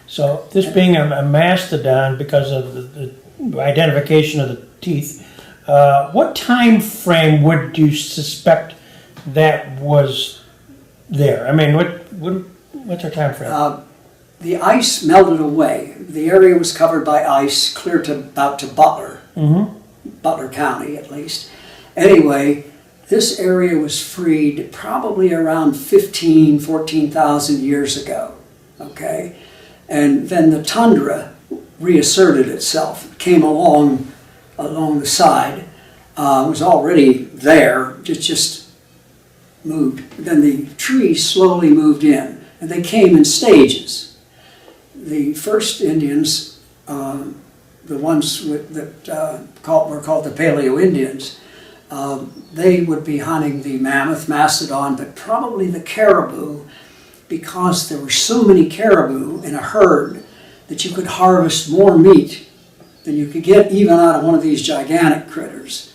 So this being a mastodon, because of the identification of the teeth, what time frame would you suspect that was there? I mean, what's our time frame? The ice melted away. The area was covered by ice clear to about to Butler, Butler County at least. Anyway, this area was freed probably around 14,000 years ago, okay? And then the tundra reasserted itself, came along the side, was already there, it just moved. Then the trees slowly moved in, and they came in stages. The first Indians, the ones that were called the Paleo Indians, they would be hunting the mammoth, mastodon, but probably the caribou, because there were so many caribou in a herd that you could harvest more meat than you could get even out of one of these gigantic critters.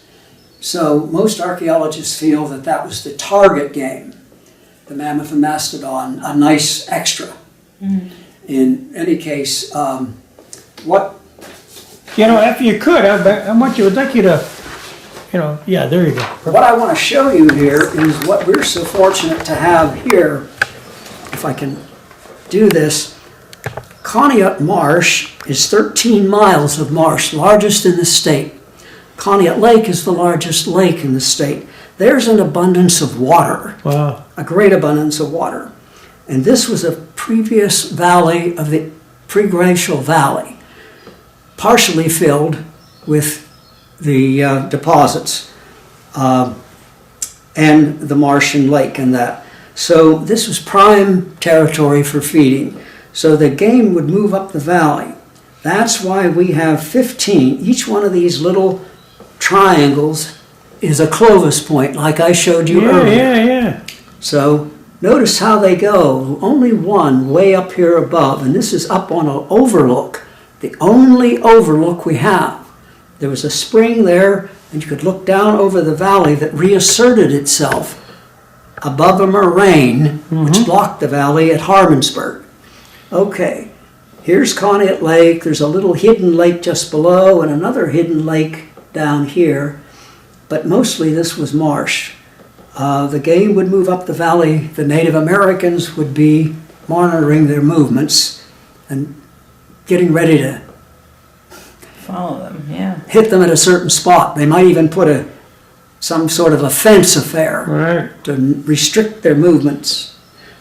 So most archaeologists feel that that was the target game, the mammoth and mastodon, a nice extra. In any case, if you could, I would like you to, yeah, there you go. What I want to show you here is what we're so fortunate to have here. If I can do this, Conneaut Marsh is 13 miles of marsh, largest in the state. Conneaut Lake is the largest lake in the state. There's an abundance of water, Wow. a great abundance of water. And this was a previous valley of the pre-glacial valley, partially filled with the deposits and the marsh and lake and that. So this was prime territory for feeding. So the game would move up the valley. That's why we have 15. Each one of these little triangles is a Clovis point, like I showed you earlier. Yeah. So notice how they go. Only one way up here above, and this is up on an overlook, the only overlook we have. There was a spring there, and you could look down over the valley that reasserted itself above a moraine, which blocked the valley at Harmonsburg. Okay, here's Conneaut Lake. There's a little hidden lake just below, and another hidden lake down here. But mostly this was marsh. The game would move up the valley. The Native Americans would be monitoring their movements and getting ready to Follow them, yeah. hit them at a certain spot. They might even put some sort of a fence affair Right. to restrict their movements.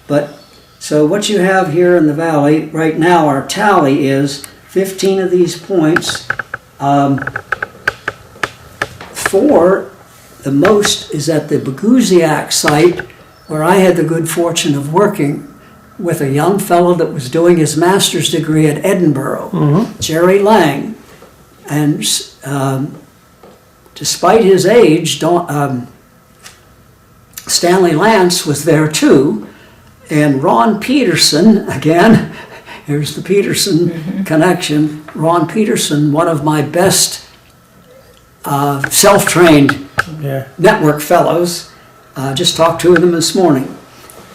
But so what you have here in the valley right now, our tally is 15 of these points. 4, the most, is at the Bogusiak site, where I had the good fortune of working with a young fellow that was doing his master's degree at Edinburgh, Jerry Lang. And despite his age, Stanley Lance was there too. And Ron Peterson, again, here's the Peterson connection. Ron Peterson, one of my best self-trained network fellows, just talked to them this morning.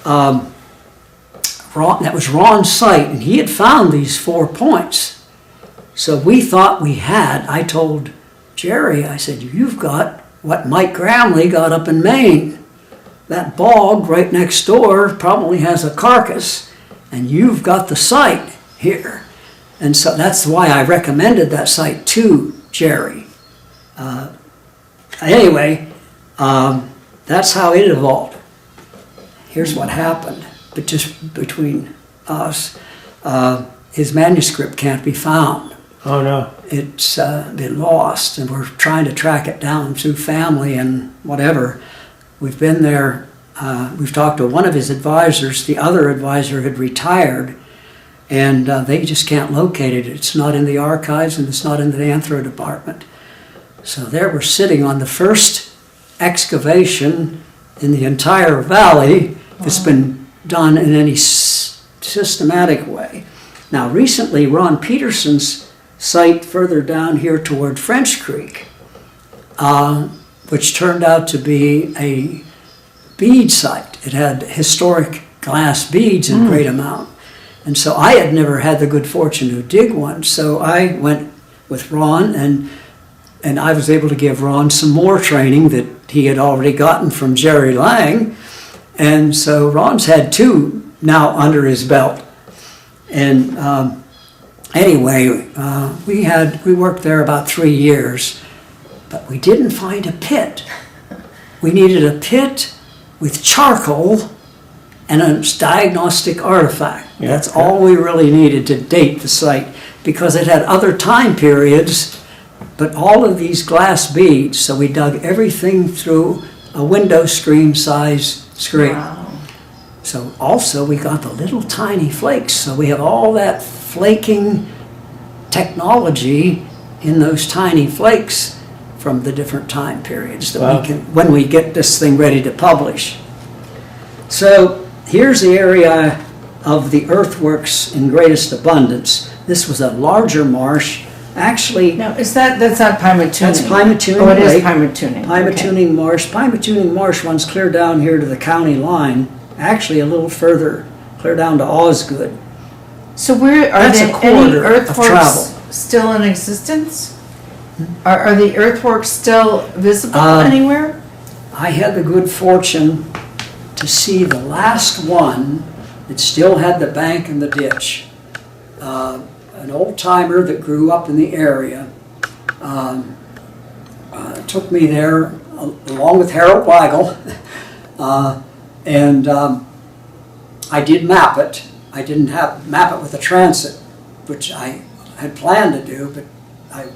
That was Ron's site, and he had found these 4 points. So we thought we had. I told Jerry, I said, you've got what Mike Gramley got up in Maine. That bog right next door probably has a carcass, and you've got the site here. And so that's why I recommended that site to Jerry. Anyway, that's how it evolved. Here's what happened, but just between us, his manuscript can't be found. Oh no. It's been lost, and we're trying to track it down through family and whatever. We've been there, we've talked to one of his advisors. The other advisor had retired, and they just can't locate it. It's not in the archives, and it's not in the anthro department. So there we're sitting on the first excavation in the entire valley that's been done in any systematic way. Now recently, Ron Peterson's site further down here toward French Creek, which turned out to be a bead site. It had historic glass beads in great amount. And so I had never had the good fortune to dig one. So I went with Ron, and I was able to give Ron some more training that he had already gotten from Jerry Lang. And so Ron's had 2 now under his belt. And anyway, we worked there about 3 years, but we didn't find a pit. We needed a pit with charcoal and a diagnostic artifact. Yeah. That's all we really needed to date the site, because it had other time periods, but all of these glass beads, so we dug everything through a window screen size screen. Wow. So also we got the little tiny flakes, so we have all that flaking technology in those tiny flakes from the different time periods that we can, when we get this thing ready to publish. So here's the area of the earthworks in greatest abundance. This was a larger marsh. Actually, Now, that's not Pymatooning? that's Pymatooning Oh, it is Lake. Pymatooning. Pymatooning Marsh. Pymatooning Marsh runs clear down here to the county line, actually a little further, clear down to Osgood. So where, are That's a there any quarter of travel. earthworks still in existence? Are the earthworks still visible anywhere? I had the good fortune to see the last one that still had the bank and the ditch. An old timer that grew up in the area took me there along with Harold Weigel, and I did map it. I didn't map it with a transit, which I had planned to do, but I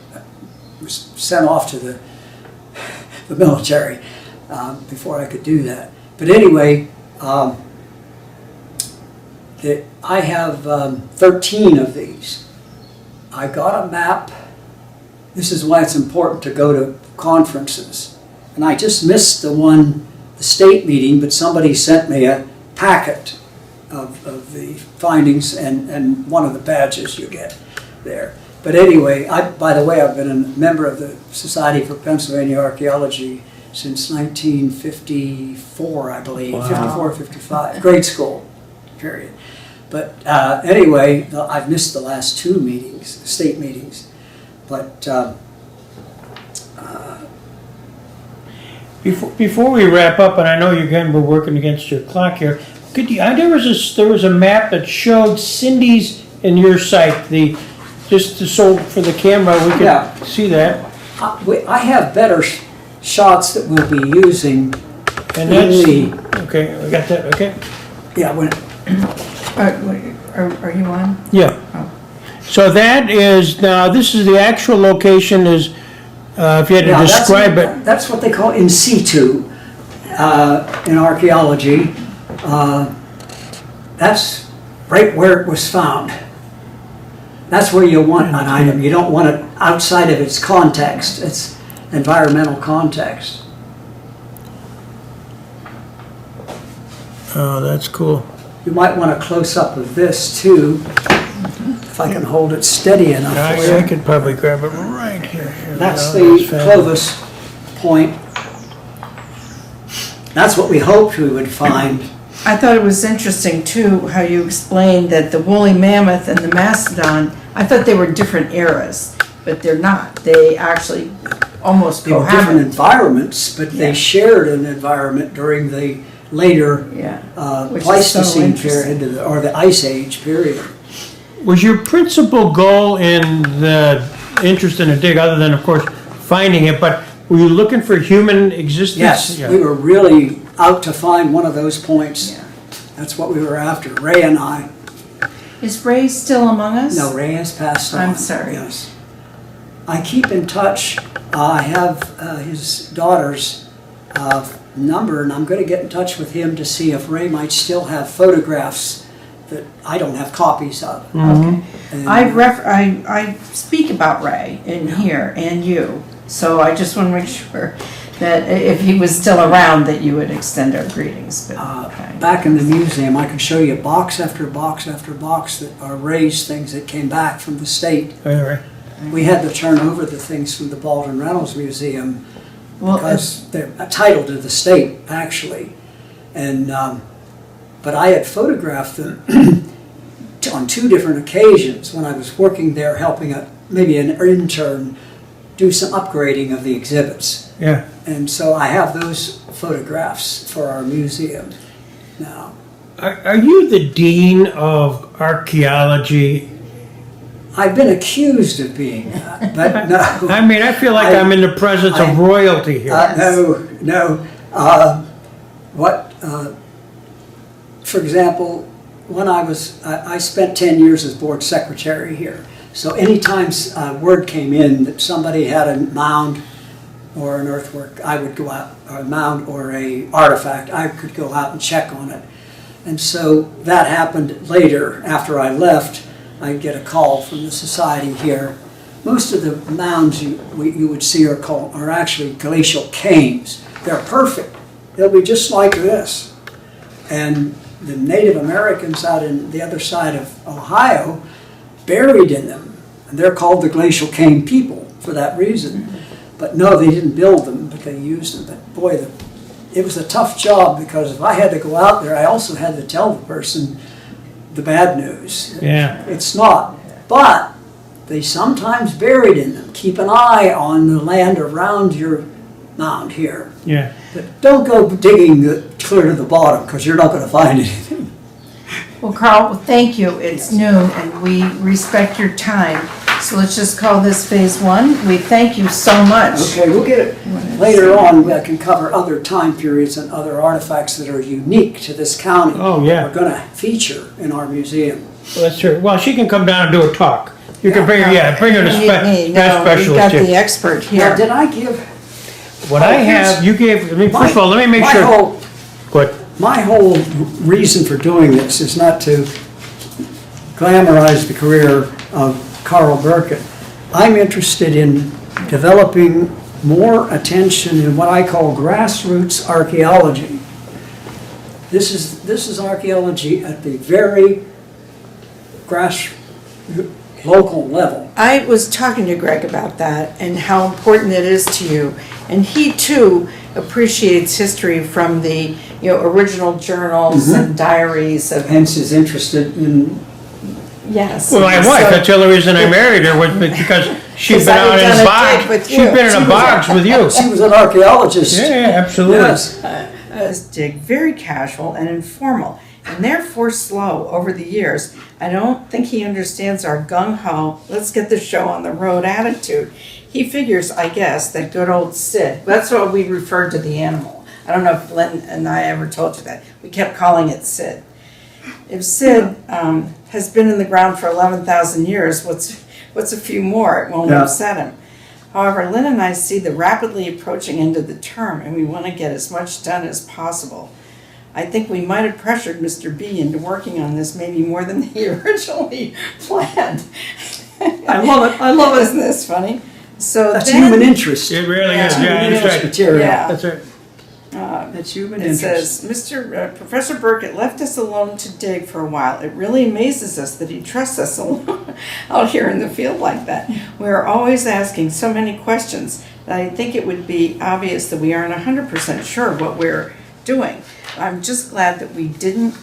was sent off to the military before I could do that. But anyway, I have 13 of these. I got a map. This is why it's important to go to conferences. And I just missed the state meeting, but somebody sent me a packet of the findings and one of the badges you get there. But anyway, by the way, I've been a member of the Society for Pennsylvania Archaeology since 1954, I believe. Wow. 54, 55, grade school, period. But anyway, I've missed the last 2 meetings, state meetings. But before we wrap up, and I know we're working against your clock here. There was a map that showed Cindy's and your site. So for the camera we could see that. I have better shots that we'll be using. And that's okay. We got that. Okay. Yeah. Are you on? Yeah. Oh. So that is, now this is the actual location is, if you had to describe it. That's what they call in situ in archaeology. That's right where it was found. That's where you want an item. You don't want it outside of its context, its environmental context. Oh, that's cool. You might want a close-up of this too, if I can hold it steady enough for I you. could probably grab it right here. Here we That's go. the fabulous. Clovis point. That's what we hoped we would find. I thought it was interesting too, how you explained that the woolly mammoth and the mastodon, I thought they were different eras, but they're not. They actually almost They were different cohabit. environments, but they Yeah. shared an environment during the later Yeah. Which is so Pleistocene interesting. period, or the Ice Age period. Was your principal goal in the interest in a dig, other than, of course, finding it, but were you looking for human existence? Yes, Yeah. we were really out to find one of those points. Yeah. That's what we were after, Ray and I. Is Ray still among us? No, Ray has passed on. I'm sorry. Yes. I keep in touch. I have his daughter's number, and I'm going to get in touch with him to see if Ray might still have photographs that I don't have copies of. Okay. And, I speak about Ray in here and you, so I just want to make sure that if he was still around, that you would extend our greetings. But, okay. Back in the museum, I can show you box after box after box that are Ray's things that came back from the state. All right. We had to turn over the things from the Baldwin Reynolds Museum Well, because they're titled to the state, actually. And but I had photographed them on 2 different occasions when I was working there, helping maybe an intern do some upgrading of the exhibits. Yeah. And so I have those photographs for our museum now. Are you the dean of archaeology? I've been accused of being that, but no. I mean, I feel like I'm in the presence of royalty here. No. For example, when I spent 10 years as board secretary here. So anytime word came in that somebody had a mound or an earthwork, I would go out, or a mound or a artifact, I could go out and check on it. And so that happened later. After I left, I'd get a call from the society here. Most of the mounds you would see are actually glacial cames. They're perfect. They'll be just like this. And the Native Americans out in the other side of Ohio buried in them. And they're called the glacial cane people for that reason. But no, they didn't build them, but they used them. But boy, it was a tough job, because if I had to go out there, I also had to tell the person the bad news. Yeah. It's not. But they sometimes buried in them. Keep an eye on the land around your mound here. Yeah. But don't go digging clear to the bottom, because you're not going to find anything. Well, Carl, thank you. It's noon and we respect your time. So let's just call this phase 1. We thank you so much. Okay, we'll get it later on. I can cover other time periods and other artifacts that are unique to this county. Oh, yeah. We're going to feature in our museum. Well, that's true. Well, she can come down and do a talk. You can bring her, bring her to No, we've got specialist the here. expert Now, here. did I give What I have, you gave, first of all, let me make sure. What? My whole reason for doing this is not to glamorize the career of Carl Burkett. I'm interested in developing more attention in what I call grassroots archaeology. This is archaeology at the very local level. I was talking to Greg about that and how important it is to you. And he too appreciates history from the original journals and diaries of. Hence his interest in. Yes. Well, my wife, that's the only reason I married her, was because she'd been out in bogs. She'd been in a bogs with you. She was an archaeologist. Yeah, absolutely. Yes. Dig very casual and informal, and therefore slow over the years. I don't think he understands our gung-ho, let's get the show on the road attitude. He figures, I guess, that good old Sid, that's what we referred to the animal. I don't know if Lynn and I ever told you that. We kept calling it Sid. If Sid has been in the ground for 11,000 years, what's a few more? It won't upset him. However, Lynn and I see the rapidly approaching end of the term, and we want to get as much done as possible. I think we might have pressured Mr. B into working on this maybe more than he originally planned. I love it, I love Isn't it. this funny? So That's then, human interest. It really Yeah. is, Human yeah, interest that's right. material. Yeah. That's right. That's human it interest. says, Professor Burkett left us alone to dig for a while. It really amazes us that he trusts us alone out here in the field like that. We are always asking so many questions that I think it would be obvious that we aren't 100% sure of what we're doing. I'm just glad that we didn't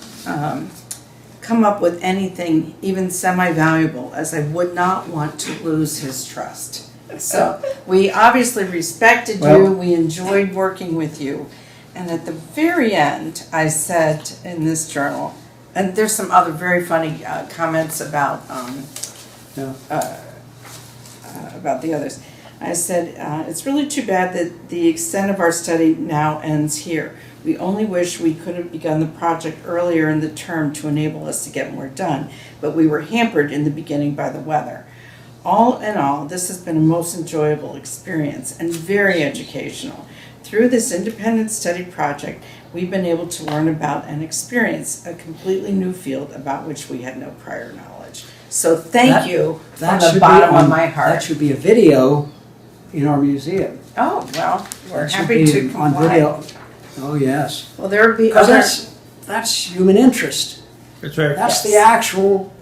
come up with anything even semi-valuable, as I would not want to lose his trust. So we obviously respected you, Well- we enjoyed working with you. And at the very end, I said in this journal, and there's some other very funny comments about Yeah. about the others. I said, it's really too bad that the extent of our study now ends here. We only wish we could have begun the project earlier in the term to enable us to get more done, but we were hampered in the beginning by the weather. All in all, this has been a most enjoyable experience and very educational. Through this independent study project, we've been able to learn about and experience a completely new field about which we had no prior knowledge. So thank you from the should be bottom on- of my That heart. should be a video in our museum. Oh, well, we're That should happy be to on comply. video. Oh, yes. Well, there would be Because other, that's human interest. That's right. That's the Yes. actual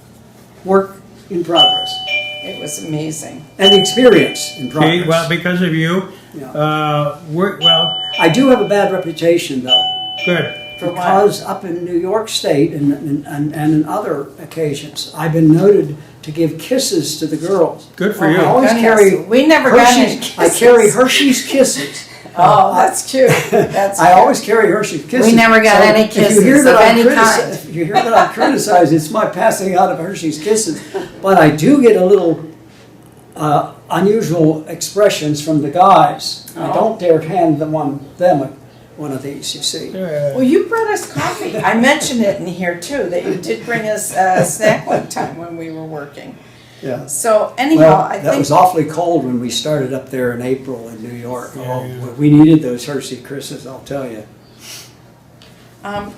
work in progress. it was amazing. And the experience in See, progress. well, because of you, Yeah. well, I do have a bad reputation, though. good. For what? Because up in New York State and in other occasions, I've been noted to give kisses to the girls. Good for Oh, you. I always goodness. carry We never got any Hershey's. I kisses. carry Hershey's Kisses. Oh, that's cute. That's I cute. always carry Hershey's Kisses. We never got any if you kisses hear that of I'm any critici- kind. If you hear that I'm criticized, it's my passing out of Hershey's Kisses. But I do get a little unusual expressions from the guys. I Oh. don't dare hand them one of these, you see. Well, you brought us coffee. I mentioned it in here too, that you did bring us a snack one time when we were working. Yeah. So anyhow, Well, I that think, was awfully cold when we started up there in April in New York. Yeah, Oh, yeah. we needed those Hershey Kisses, I'll tell you.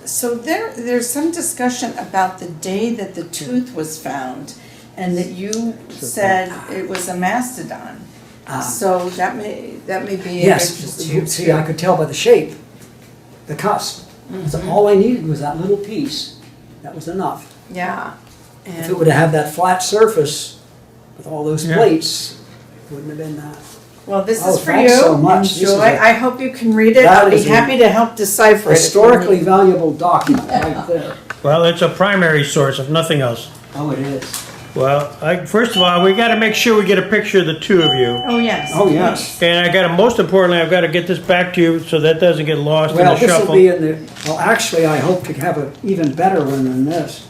so there's some discussion about the day that the tooth was found and that you said it was a mastodon. So that may be of Yes, interest to you see, I too. could tell by the shape, the cusp. So Mm-hmm. all I needed was that little piece. That was enough. Yeah. If it would have had that flat surface with all those Yeah. plates, it wouldn't have been that. Well, this Oh, is for thanks you. so much. This is Enjoy. a- I hope you can read it. That I'll be is a happy to help decipher it. if you Historically need. valuable document right there. Well, it's a primary source, if nothing else. Oh, it is. Well, first of all, we got to make sure we get a picture of the two of you. Oh, yes. Oh, yes. And most importantly, I've got to get this back to you so that doesn't get lost in Well, the this will shuffle. be in the, well, actually, I hope to have an even better one than this.